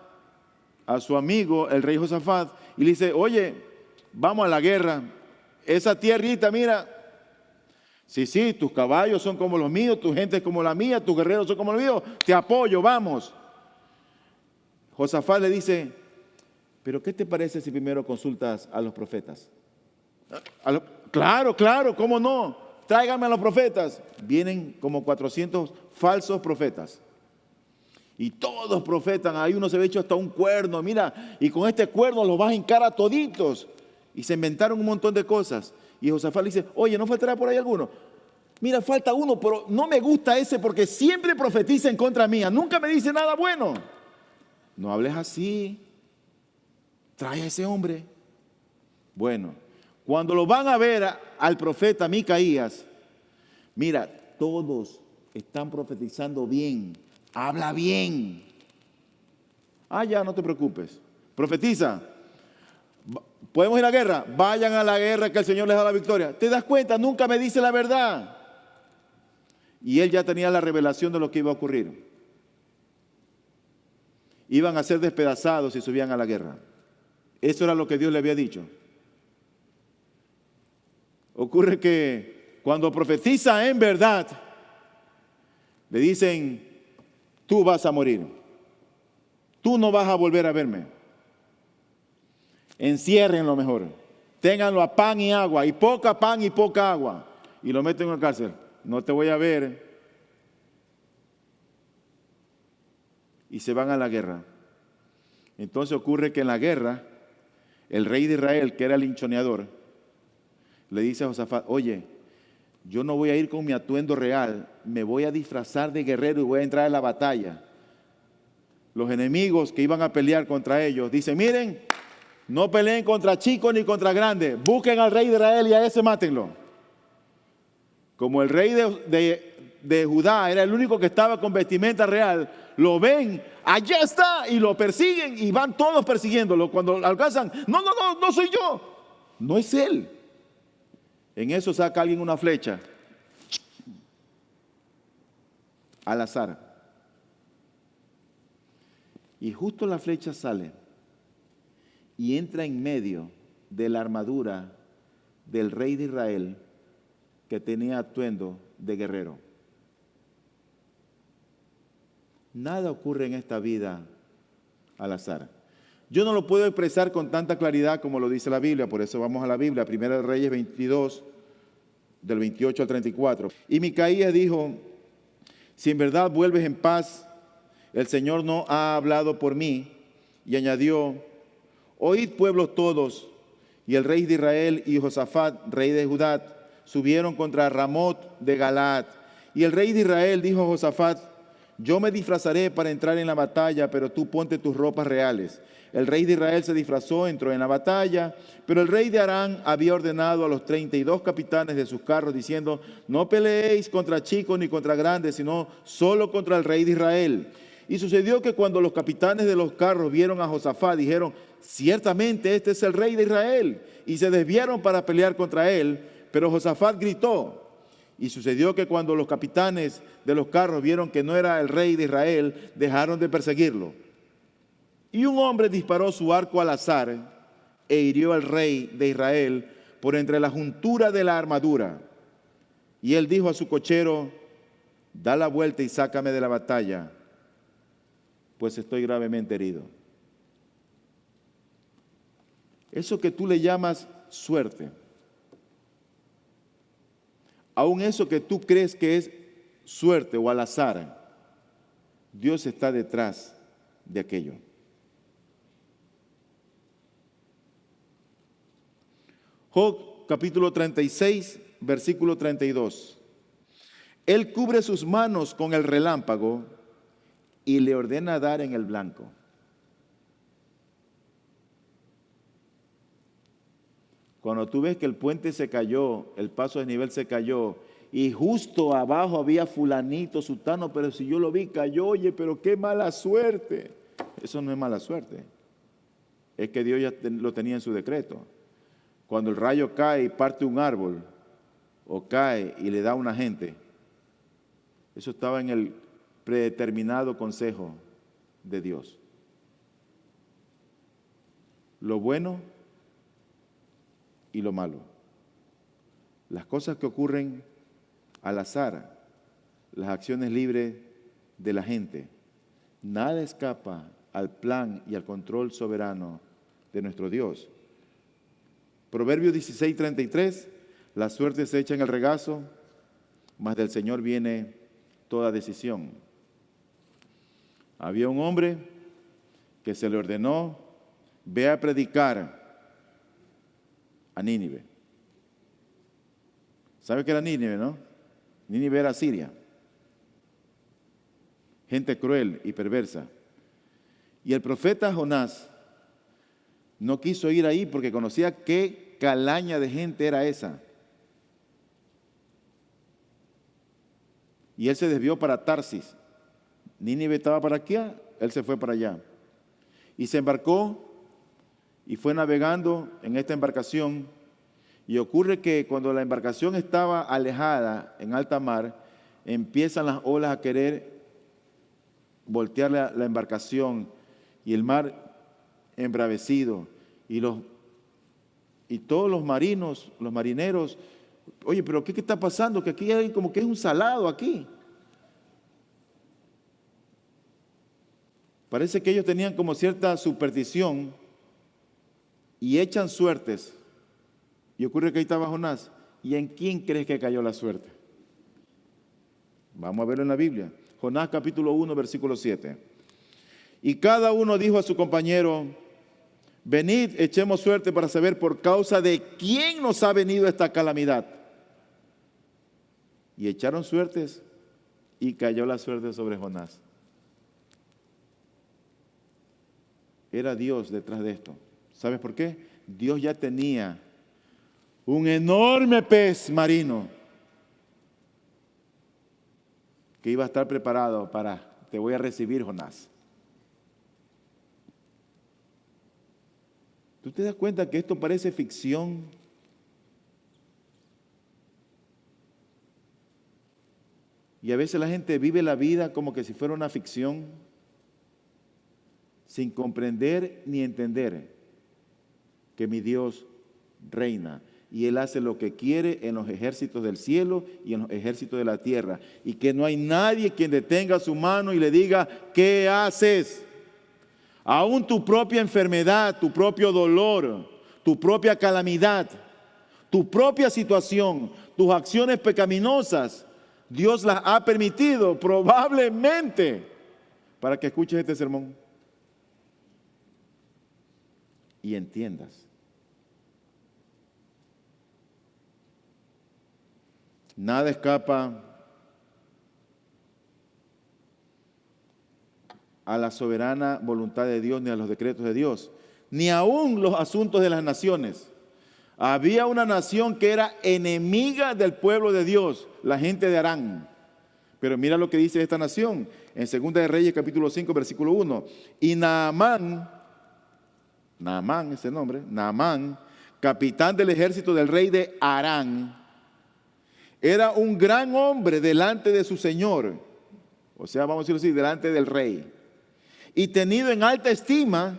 a su amigo, el rey Josafat, y le dice, oye, vamos a la guerra. Esa tierrita, mira, sí, tus caballos son como los míos, tu gente es como la mía, tus guerreros son como los míos, te apoyo, vamos. Josafat le dice, pero ¿qué te parece si primero consultas a los profetas? Claro, ¿cómo no? Tráigame a los profetas. Vienen como 400 falsos profetas. Y todos profetan, ahí uno se ve hecho hasta un cuerno, mira, y con este cuerno los vas a hincar a toditos. Y se inventaron un montón de cosas. Y Josafat le dice, oye, ¿no faltará por ahí alguno? Mira, falta uno, pero no me gusta ese porque siempre profetiza en contra mía, nunca me dice nada bueno. No hables así, trae a ese hombre. Bueno, cuando lo van a ver al profeta Micaías, mira, todos están profetizando bien, habla bien. Ya, no te preocupes, profetiza. ¿Podemos ir a la guerra? Vayan a la guerra que el Señor les da la victoria. ¿Te das cuenta? Nunca me dice la verdad. Y él ya tenía la revelación de lo que iba a ocurrir. Iban a ser despedazados si subían a la guerra. Eso era lo que Dios le había dicho. Ocurre que cuando profetiza en verdad, le dicen, tú vas a morir. Tú no vas a volver a verme. Enciérrenlo mejor. Ténganlo a pan y agua, y poca pan y poca agua. Y lo meten en la cárcel. No te voy a ver. Y se van a la guerra. Entonces ocurre que en la guerra, el rey de Israel, que era el hinchoneador, le dice a Josafat, oye, yo no voy a ir con mi atuendo real, me voy a disfrazar de guerrero y voy a entrar en la batalla. Los enemigos que iban a pelear contra ellos dicen, miren, no peleen contra chicos ni contra grandes, busquen al rey de Israel y a ese mátenlo. Como el rey de Judá era el único que estaba con vestimenta real, lo ven, allá está, y lo persiguen y van todos persiguiéndolo. Cuando lo alcanzan, no soy yo, no es él. En eso saca alguien una flecha al azar, y justo la flecha sale y entra en medio de la armadura del rey de Israel, que tenía atuendo de guerrero. Nada ocurre en esta vida al azar. Yo no lo puedo expresar con tanta claridad como lo dice la Biblia, por eso vamos a la Biblia, Primera de Reyes 22, del 28 al 34. Y Micaías dijo, si en verdad vuelves en paz, el Señor no ha hablado por mí. Y añadió, oíd pueblos todos. Y el rey de Israel y Josafat, rey de Judá, subieron contra Ramot de Galaad. Y el rey de Israel dijo a Josafat, yo me disfrazaré para entrar en la batalla, pero tú ponte tus ropas reales. El rey de Israel se disfrazó, entró en la batalla, pero el rey de Aram había ordenado a los 32 capitanes de sus carros, diciendo, no peleéis contra chicos ni contra grandes, sino solo contra el rey de Israel. Y sucedió que cuando los capitanes de los carros vieron a Josafat, dijeron, ciertamente este es el rey de Israel. Y se desviaron para pelear contra él, pero Josafat gritó. Y sucedió que cuando los capitanes de los carros vieron que no era el rey de Israel, dejaron de perseguirlo. Y un hombre disparó su arco al azar e hirió al rey de Israel por entre la juntura de la armadura. Y él dijo a su cochero, da la vuelta y sácame de la batalla, pues estoy gravemente herido. Eso que tú le llamas suerte, aun eso que tú crees que es suerte o al azar, Dios está detrás de aquello. Job capítulo 36, versículo 32. Él cubre sus manos con el relámpago y le ordena dar en el blanco. Cuando tú ves que el puente se cayó, el paso de nivel se cayó, y justo abajo había fulanito, sutano, pero si yo lo vi, cayó, oye, pero qué mala suerte. Eso no es mala suerte. Es que Dios ya lo tenía en su decreto. Cuando el rayo cae y parte un árbol, o cae y le da a una gente, eso estaba en el predeterminado consejo de Dios. Lo bueno y lo malo. Las cosas que ocurren al azar, las acciones libres de la gente, nada escapa al plan y al control soberano de nuestro Dios. Proverbios 16:33, la suerte se echa en el regazo, mas del Señor viene toda decisión. Había un hombre que se le ordenó, ve a predicar a Nínive. ¿Sabe qué era Nínive, no? Nínive era Siria. Gente cruel y perversa. Y el profeta Jonás no quiso ir ahí porque conocía qué calaña de gente era esa. Y él se desvió para Tarsis. Nínive estaba para aquí, él se fue para allá. Y se embarcó y fue navegando en esta embarcación. Y ocurre que cuando la embarcación estaba alejada en alta mar, empiezan las olas a querer voltear la embarcación, y el mar embravecido, y todos los marinos, los marineros, oye, pero ¿qué está pasando? Que aquí hay como que es un salado aquí. Parece que ellos tenían como cierta superstición y echan suertes. Y ocurre que ahí estaba Jonás. ¿Y en quién crees que cayó la suerte? Vamos a verlo en la Biblia. Jonás capítulo 1, versículo 7. Y cada uno dijo a su compañero, venid, echemos suerte para saber por causa de quién nos ha venido esta calamidad. Y echaron suertes y cayó la suerte sobre Jonás. Era Dios detrás de esto. ¿Sabes por qué? Dios ya tenía un enorme pez marino que iba a estar preparado para, te voy a recibir, Jonás. ¿Tú te das cuenta que esto parece ficción? Y a veces la gente vive la vida como que si fuera una ficción, sin comprender ni entender que mi Dios reina. Y Él hace lo que quiere en los ejércitos del cielo y en los ejércitos de la tierra. Y que no hay nadie quien detenga su mano y le diga, ¿qué haces? Aún tu propia enfermedad, tu propio dolor, tu propia calamidad, tu propia situación, tus acciones pecaminosas, Dios las ha permitido probablemente para que escuches este sermón y entiendas. Nada escapa a la soberana voluntad de Dios ni a los decretos de Dios, ni aún los asuntos de las naciones. Había una nación que era enemiga del pueblo de Dios, la gente de Aram. Pero mira lo que dice esta nación en 2 de Reyes capítulo 5 versículo 1. Y Naamán, ese nombre, Naamán, capitán del ejército del rey de Aram, era un gran hombre delante de su señor, o sea, vamos a decirlo así, delante del rey, y tenido en alta estima,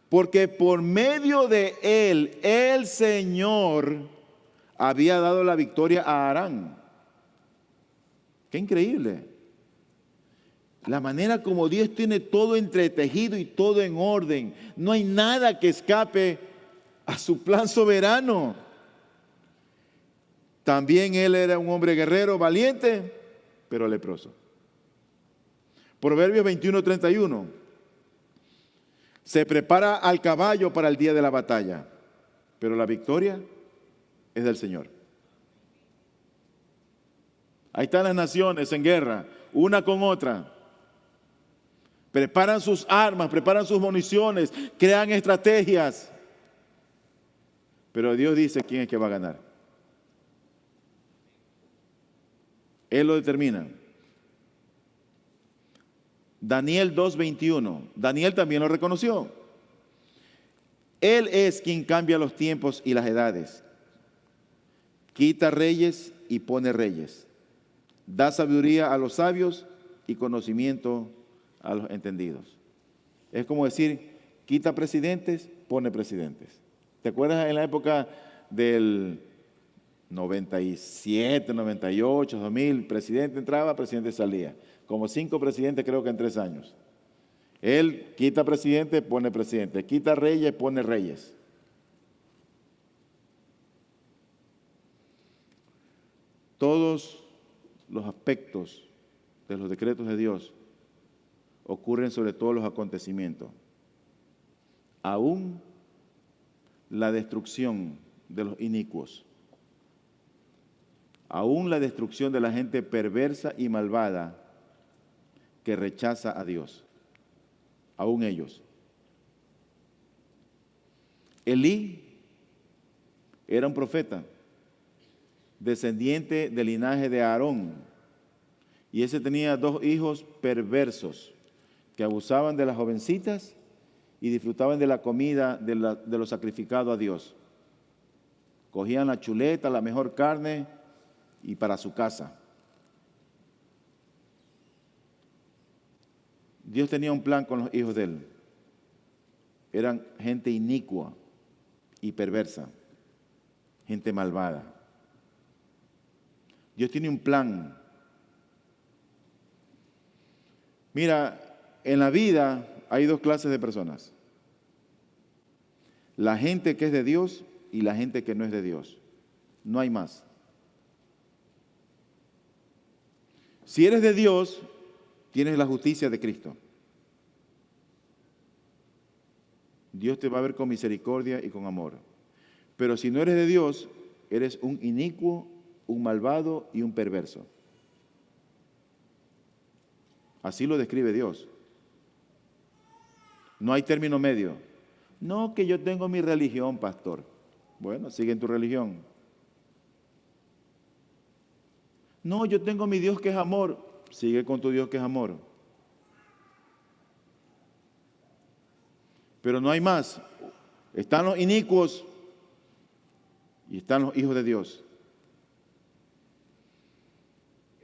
porque por medio de él, el Señor había dado la victoria a Aram. ¡Qué increíble! La manera como Dios tiene todo entretejido y todo en orden. No hay nada que escape a su plan soberano. También él era un hombre guerrero, valiente, pero leproso. Proverbios 21:31. Se prepara al caballo para el día de la batalla, pero la victoria es del Señor. Ahí están las naciones en guerra, una con otra. Preparan sus armas, preparan sus municiones, crean estrategias. Pero Dios dice quién es que va a ganar. Él lo determina. Daniel 2:21. Daniel también lo reconoció. Él es quien cambia los tiempos y las edades. Quita reyes y pone reyes. Da sabiduría a los sabios y conocimiento a los entendidos. Es como decir, quita presidentes, pone presidentes. ¿Te acuerdas en la época del 97, 98, 2000? Presidente entraba, presidente salía. Como 5 presidentes creo que en 3 años. Él quita presidente, pone presidente. Quita reyes, pone reyes. Todos los aspectos de los decretos de Dios ocurren sobre todos los acontecimientos. Aún la destrucción de los inicuos. Aún la destrucción de la gente perversa y malvada que rechaza a Dios. Aún ellos. Elí era un profeta, descendiente del linaje de Aarón, y ese tenía 2 hijos perversos que abusaban de las jovencitas y disfrutaban de la comida de lo sacrificado a Dios. Cogían la chuleta, la mejor carne y para su casa. Dios tenía un plan con los hijos de él. Eran gente inicua y perversa, gente malvada. Dios tiene un plan. Mira, en la vida hay 2 clases de personas. La gente que es de Dios y la gente que no es de Dios. No hay más. Si eres de Dios, tienes la justicia de Cristo. Dios te va a ver con misericordia y con amor. Pero si no eres de Dios, eres un inicuo, un malvado y un perverso. Así lo describe Dios. No hay término medio. No, que yo tengo mi religión, pastor. Bueno, sigue en tu religión. No, yo tengo mi Dios que es amor. Sigue con tu Dios que es amor. Pero no hay más. Están los inicuos y están los hijos de Dios.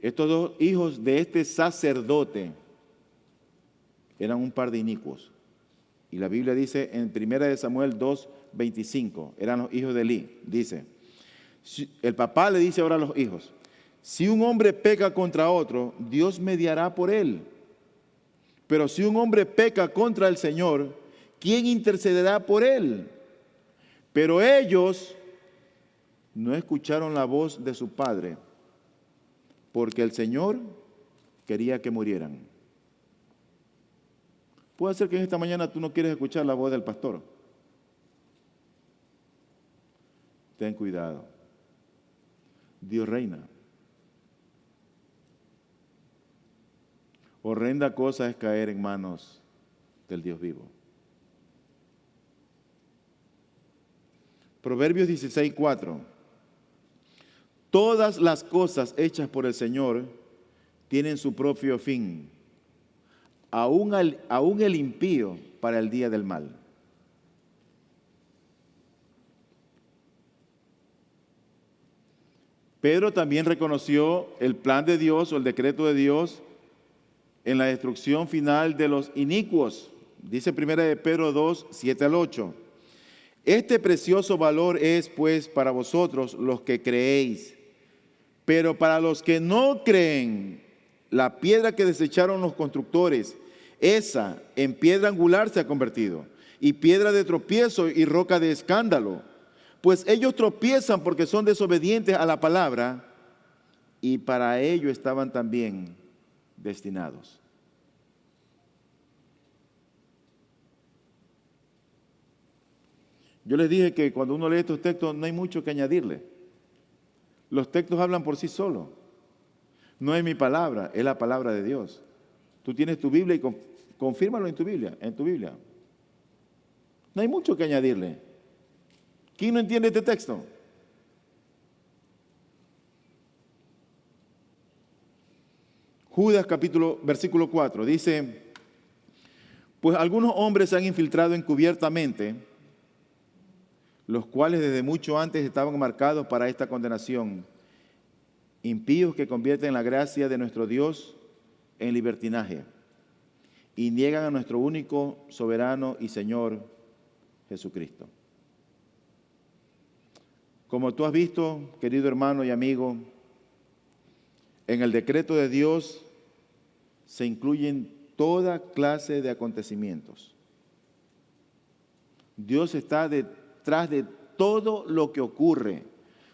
Estos 2 hijos de este sacerdote eran un par de inicuos. Y la Biblia dice en 1 Samuel 2:25, eran los hijos de Elí. Dice, el papá le dice ahora a los hijos, si un hombre peca contra otro, Dios mediará por él. Pero si un hombre peca contra el Señor, ¿quién intercederá por él? Pero ellos no escucharon la voz de su padre, porque el Señor quería que murieran. Puede ser que en esta mañana tú no quieres escuchar la voz del pastor. Ten cuidado. Dios reina. Horrenda cosa es caer en manos del Dios vivo. Proverbios 16:4. Todas las cosas hechas por el Señor tienen su propio fin, aún el impío para el día del mal. Pedro también reconoció el plan de Dios o el decreto de Dios en la destrucción final de los inicuos. Dice 1 de Pedro 2, 7 al 8. Este precioso valor es, pues, para vosotros los que creéis. Pero para los que no creen, la piedra que desecharon los constructores, esa en piedra angular se ha convertido, y piedra de tropiezo y roca de escándalo. Pues ellos tropiezan porque son desobedientes a la palabra, y para ello estaban también destinados. Yo les dije que cuando uno lee estos textos no hay mucho que añadirle. Los textos hablan por sí solos. No es mi palabra, es la palabra de Dios. Tú tienes tu Biblia y confírmalo en tu Biblia, No hay mucho que añadirle. ¿Quién no entiende este texto? Judas versículo 4 dice: pues algunos hombres se han infiltrado encubiertamente, los cuales desde mucho antes estaban marcados para esta condenación, impíos que convierten la gracia de nuestro Dios en libertinaje y niegan a nuestro único soberano y Señor Jesucristo. Como tú has visto, querido hermano y amigo, en el decreto de Dios se incluyen toda clase de acontecimientos. Dios está detrás de todo lo que ocurre.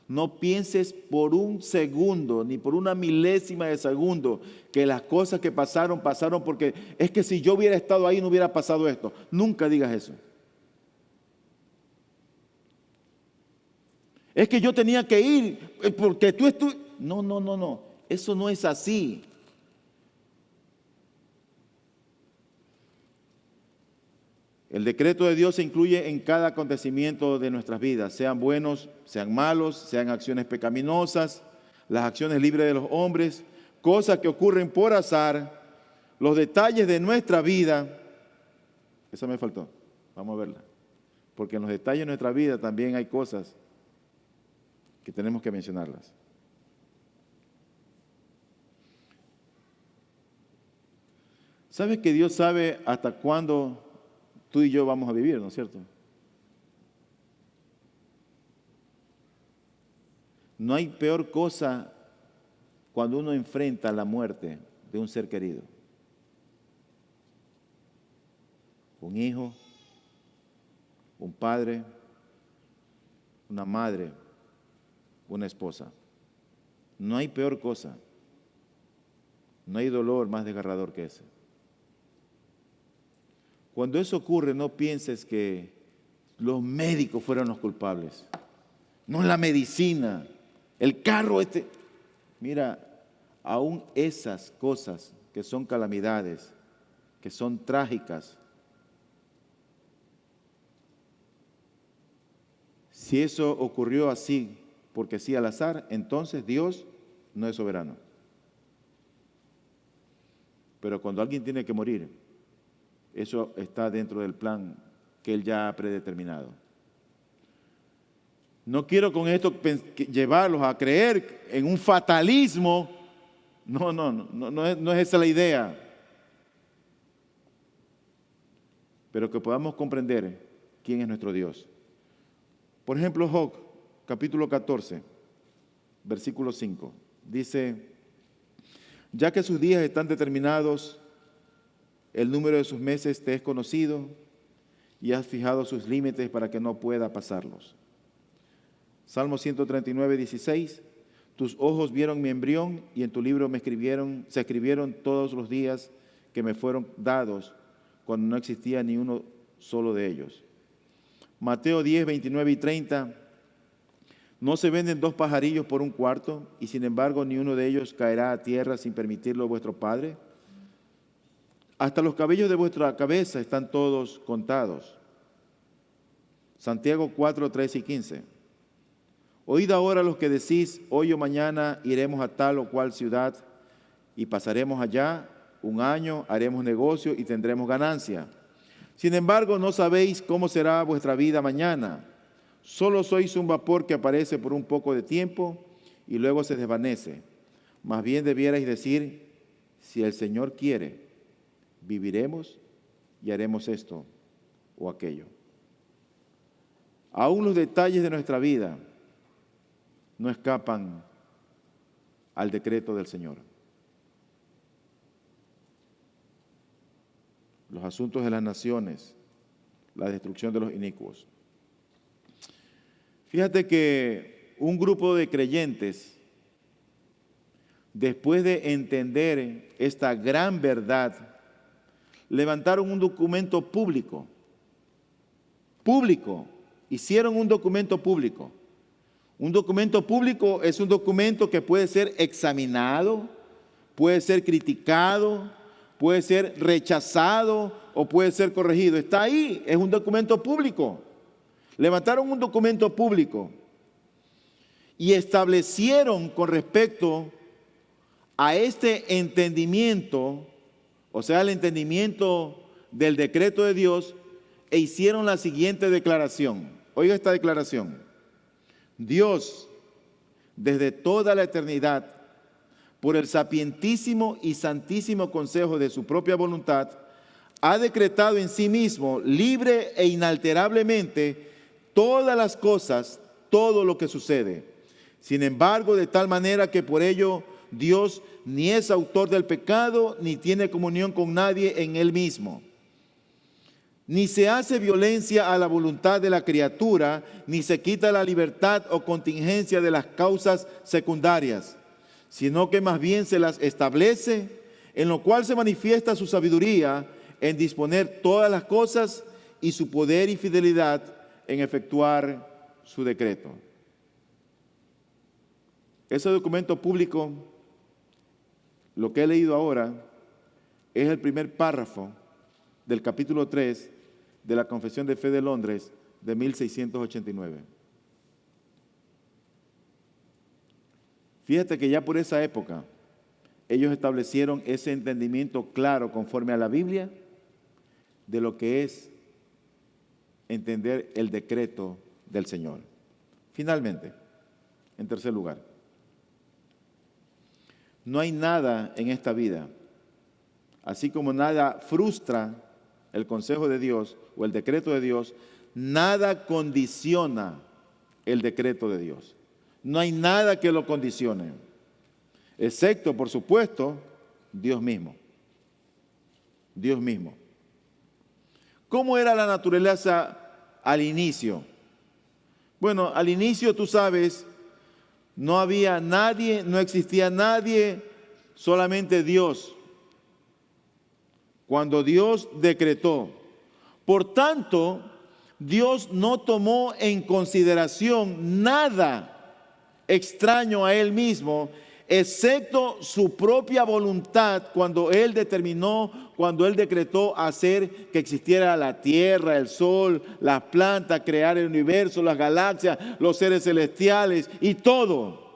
No pienses por un segundo, ni por una milésima de segundo, que las cosas que pasaron porque es que si yo hubiera estado ahí no hubiera pasado esto. Nunca digas eso. Es que yo tenía que ir porque tú estuviste. No. Eso no es así. El decreto de Dios se incluye en cada acontecimiento de nuestras vidas, sean buenos, sean malos, sean acciones pecaminosas, las acciones libres de los hombres, cosas que ocurren por azar, los detalles de nuestra vida. Esa me faltó, vamos a verla. Porque en los detalles de nuestra vida también hay cosas que tenemos que mencionarlas. ¿Sabes que Dios sabe hasta cuándo tú y yo vamos a vivir, ¿no es cierto? No hay peor cosa cuando uno enfrenta la muerte de un ser querido. Un hijo, un padre, una madre, una esposa. No hay peor cosa. No hay dolor más desgarrador que ese. Cuando eso ocurre, no pienses que los médicos fueron los culpables. No la medicina, el carro Mira, aún esas cosas que son calamidades, que son trágicas, si eso ocurrió así, porque sí al azar, entonces Dios no es soberano. Pero cuando alguien tiene que morir, eso está dentro del plan que Él ya ha predeterminado. No quiero con esto llevarlos a creer en un fatalismo. No es esa la idea. Pero que podamos comprender quién es nuestro Dios. Por ejemplo, Job, capítulo 14, versículo 5. Dice: ya que sus días están determinados, el número de sus meses te es conocido y has fijado sus límites para que no pueda pasarlos. Salmo 139, 16. Tus ojos vieron mi embrión y en tu libro se escribieron todos los días que me fueron dados cuando no existía ni uno solo de ellos. Mateo 10, 29 y 30. No se venden 2 pajarillos por un cuarto y sin embargo ni uno de ellos caerá a tierra sin permitirlo vuestro Padre. hasta los cabellos de vuestra cabeza están todos contados. Santiago 4, 13 y 15. Oíd ahora los que decís, hoy o mañana iremos a tal o cual ciudad y pasaremos allá un año, haremos negocio y tendremos ganancia. Sin embargo, no sabéis cómo será vuestra vida mañana. Solo sois un vapor que aparece por un poco de tiempo y luego se desvanece. Más bien debierais decir, si el Señor quiere, viviremos y haremos esto o aquello. Aún los detalles de nuestra vida no escapan al decreto del Señor. Los asuntos de las naciones, la destrucción de los inicuos. Fíjate que un grupo de creyentes, después de entender esta gran verdad, levantaron un documento público. Hicieron un documento público. Un documento público es un documento que puede ser examinado, puede ser criticado, puede ser rechazado o puede ser corregido. Está ahí, es un documento público. Levantaron un documento público y establecieron con respecto a este entendimiento, o sea, el entendimiento del decreto de Dios, e hicieron la siguiente declaración. Oiga esta declaración. Dios, desde toda la eternidad, por el sapientísimo y santísimo consejo de su propia voluntad, ha decretado en sí mismo, libre e inalterablemente, todas las cosas, todo lo que sucede. Sin embargo, de tal manera que por ello Dios ni es autor del pecado, ni tiene comunión con nadie en él mismo. Ni se hace violencia a la voluntad de la criatura, ni se quita la libertad o contingencia de las causas secundarias, sino que más bien se las establece, en lo cual se manifiesta su sabiduría en disponer todas las cosas y su poder y fidelidad en efectuar su decreto. Ese documento público, lo que he leído ahora, es el primer párrafo del capítulo 3 de la Confesión de Fe de Londres de 1689. Fíjate que ya por esa época ellos establecieron ese entendimiento claro conforme a la Biblia de lo que es entender el decreto del Señor. Finalmente, en tercer lugar, no hay nada en esta vida, así como nada frustra el consejo de Dios o el decreto de Dios, nada condiciona el decreto de Dios. No hay nada que lo condicione, excepto, por supuesto, Dios mismo. Dios mismo. ¿Cómo era la naturaleza al inicio? Bueno, al inicio, tú sabes, no había nadie, no existía nadie, solamente Dios. Cuando Dios decretó. Por tanto, Dios no tomó en consideración nada extraño a Él mismo, excepto su propia voluntad cuando Él determinó, cuando Él decretó hacer que existiera la tierra, el sol, las plantas, crear el universo, las galaxias, los seres celestiales y todo.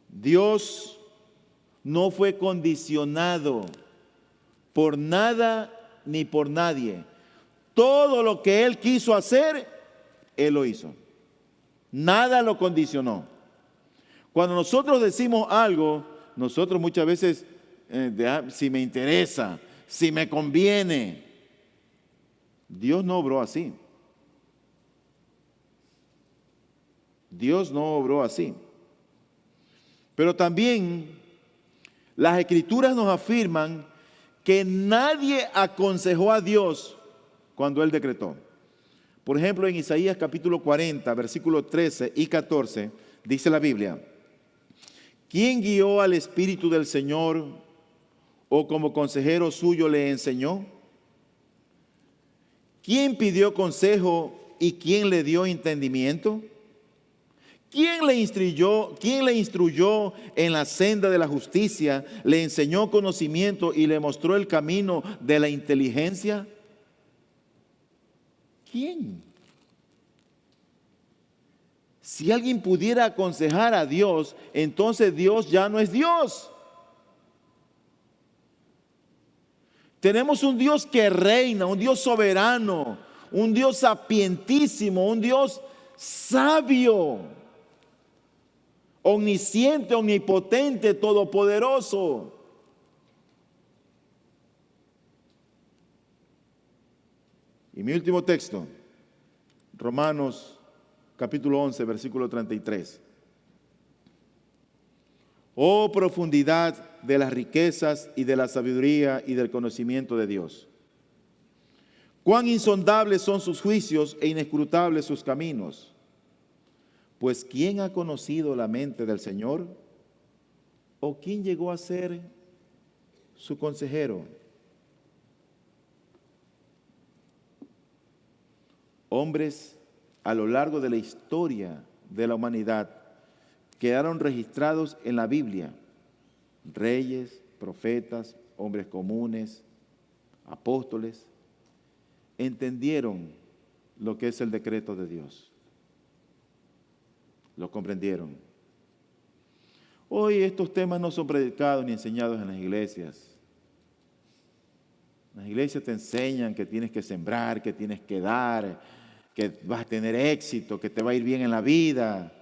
Dios no fue condicionado por nada ni por nadie. Todo lo que Él quiso hacer, Él lo hizo. Nada lo condicionó. Cuando nosotros decimos algo, nosotros muchas veces, si me interesa, si me conviene, Dios no obró así. Dios no obró así. Pero también las Escrituras nos afirman que nadie aconsejó a Dios cuando Él decretó. Por ejemplo, en Isaías capítulo 40, versículos 13 y 14, dice la Biblia: ¿quién guió al Espíritu del Señor o como consejero suyo le enseñó? ¿Quién pidió consejo y quién le dio entendimiento? ¿Quién le instruyó? ¿Quién le instruyó en la senda de la justicia? ¿Le enseñó conocimiento y le mostró el camino de la inteligencia? ¿Quién? Si alguien pudiera aconsejar a Dios, entonces Dios ya no es Dios. Tenemos un Dios que reina, un Dios soberano, un Dios sapientísimo, un Dios sabio, omnisciente, omnipotente, todopoderoso. Y mi último texto, Romanos capítulo 11, versículo 33. Oh, profundidad de las riquezas y de la sabiduría y del conocimiento de Dios. Cuán insondables son sus juicios e inescrutables sus caminos. Pues ¿quién ha conocido la mente del Señor? ¿O quién llegó a ser su consejero? Hombres a lo largo de la historia de la humanidad quedaron registrados en la Biblia. Reyes, profetas, hombres comunes, apóstoles, entendieron lo que es el decreto de Dios. Lo comprendieron. Hoy estos temas no son predicados ni enseñados en las iglesias. Las iglesias te enseñan que tienes que sembrar, que tienes que dar, que vas a tener éxito, que te va a ir bien en la vida.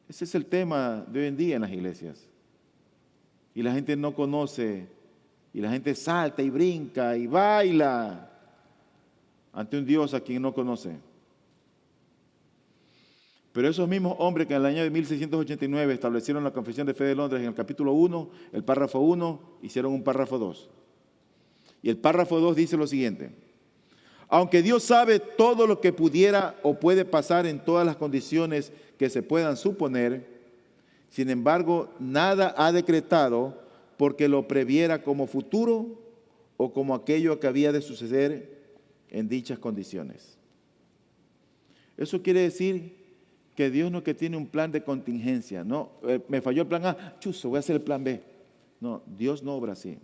Ese es el tema de hoy en día en las iglesias. Y la gente no conoce, y la gente salta y brinca y baila ante un Dios a quien no conoce. Pero esos mismos hombres que en el año de 1689 establecieron la Confesión de Fe de Londres en el capítulo 1, el párrafo 1, hicieron un párrafo 2. Y el párrafo 2 dice lo siguiente: aunque Dios sabe todo lo que pudiera o puede pasar en todas las condiciones que se puedan suponer, sin embargo, nada ha decretado porque lo previera como futuro o como aquello que había de suceder en dichas condiciones. Eso quiere decir que Dios no es que tiene un plan de contingencia, no, me falló el plan A, chuzo, voy a hacer el plan B. No, Dios no obra así.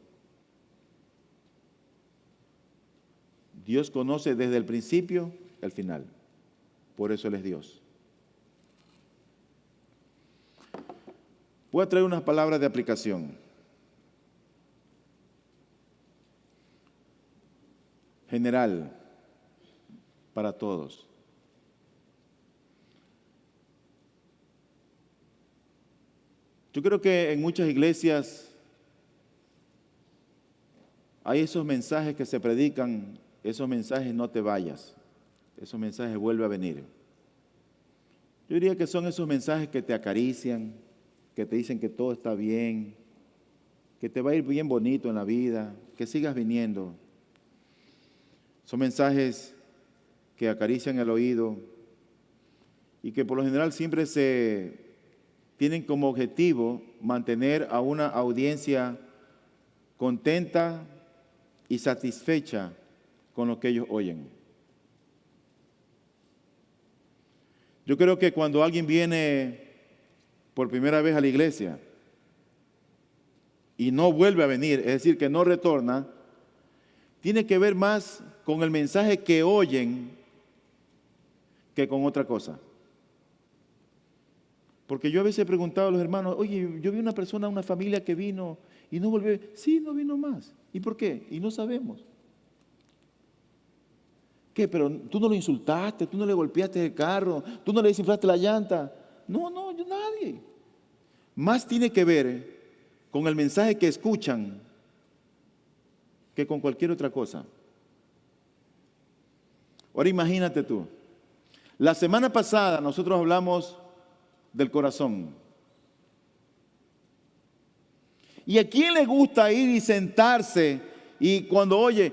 Dios conoce desde el principio el final. Por eso Él es Dios. Voy a traer unas palabras de aplicación. General, para todos. Yo creo que en muchas iglesias hay esos mensajes que se predican, esos mensajes no te vayas, esos mensajes vuelve a venir. Yo diría que son esos mensajes que te acarician, que te dicen que todo está bien, que te va a ir bien bonito en la vida, que sigas viniendo. Son mensajes que acarician el oído y que por lo general siempre tienen como objetivo mantener a una audiencia contenta y satisfecha con lo que ellos oyen. Yo creo que cuando alguien viene por primera vez a la iglesia y no vuelve a venir, es decir, que no retorna, tiene que ver más con el mensaje que oyen que con otra cosa. Porque yo a veces he preguntado a los hermanos, oye, yo vi una persona, una familia que vino y no volvió. Sí, no vino más. ¿Y por qué? Y no sabemos. ¿Qué? Pero tú no lo insultaste, tú no le golpeaste el carro, tú no le desinflaste la llanta. No, nadie. Más tiene que ver con el mensaje que escuchan que con cualquier otra cosa. Ahora imagínate tú. La semana pasada nosotros hablamos del corazón. ¿Y a quién le gusta ir y sentarse y cuando oye,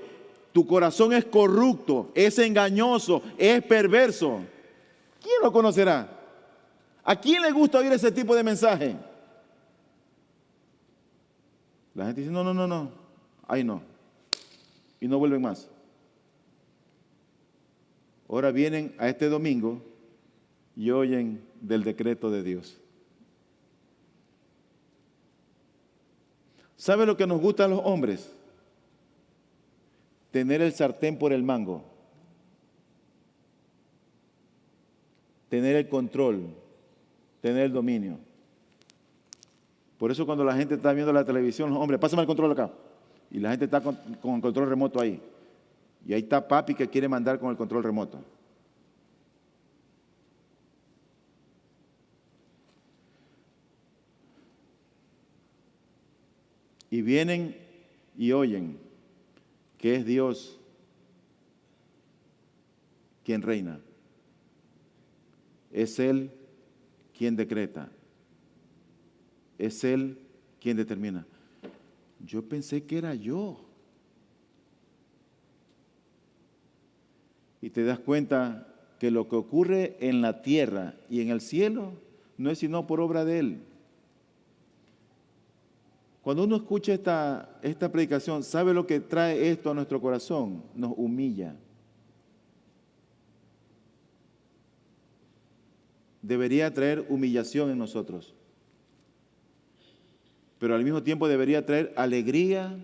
tu corazón es corrupto, es engañoso, es perverso? ¿Quién lo conocerá? ¿A quién le gusta oír ese tipo de mensaje? La gente dice, no, ahí no. Y no vuelven más. Ahora vienen a este domingo y oyen del decreto de Dios. ¿Sabe lo que nos gusta a los hombres? Tener el sartén por el mango. Tener el control, tener el dominio. Por eso cuando la gente está viendo la televisión, los hombres, pásame el control acá. Y la gente está con el control remoto ahí. Y ahí está papi que quiere mandar con el control remoto. Y vienen y oyen que es Dios quien reina. Es Él quien decreta. Es Él quien determina. Yo pensé que era yo. Y te das cuenta que lo que ocurre en la tierra y en el cielo no es sino por obra de Él. Cuando uno escucha esta predicación, ¿sabe lo que trae esto a nuestro corazón? Nos humilla. Debería traer humillación en nosotros, pero al mismo tiempo debería traer alegría,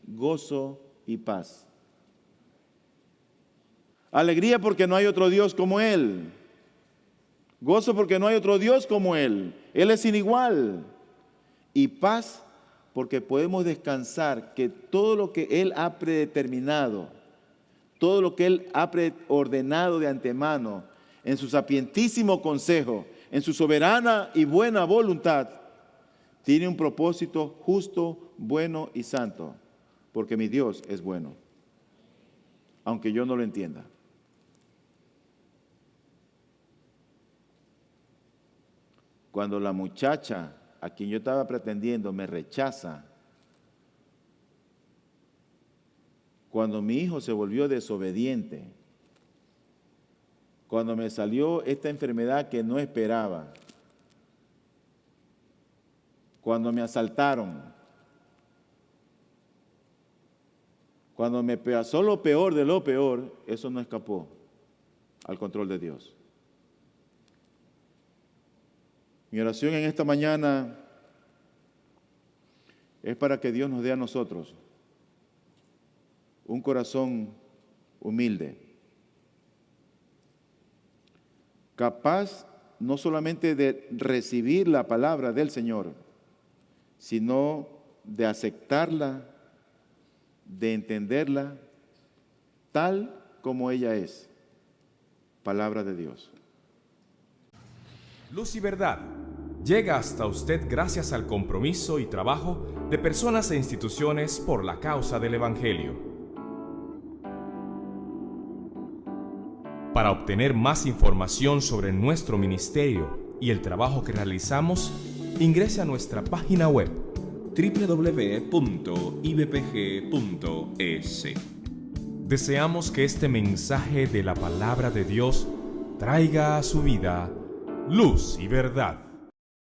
gozo y paz. Alegría porque no hay otro Dios como Él. Gozo porque no hay otro Dios como Él. Él es sin igual. Y paz porque podemos descansar que todo lo que Él ha predeterminado, todo lo que Él ha preordenado de antemano, en su sapientísimo consejo, en su soberana y buena voluntad, tiene un propósito justo, bueno y santo, porque mi Dios es bueno, aunque yo no lo entienda. Cuando la muchacha a quien yo estaba pretendiendo me rechaza, cuando mi hijo se volvió desobediente, cuando me salió esta enfermedad que no esperaba, cuando me asaltaron, cuando me pasó lo peor de lo peor, eso no escapó al control de Dios. Mi oración en esta mañana es para que Dios nos dé a nosotros un corazón humilde, capaz no solamente de recibir la palabra del Señor, sino de aceptarla, de entenderla tal como ella es, palabra de Dios. Luz y Verdad llega hasta usted gracias al compromiso y trabajo de personas e instituciones por la causa del Evangelio. Para obtener más información sobre nuestro ministerio y el trabajo que realizamos, ingrese a nuestra página web www.ibpg.es. Deseamos que este mensaje de la palabra de Dios traiga a su vida luz y verdad.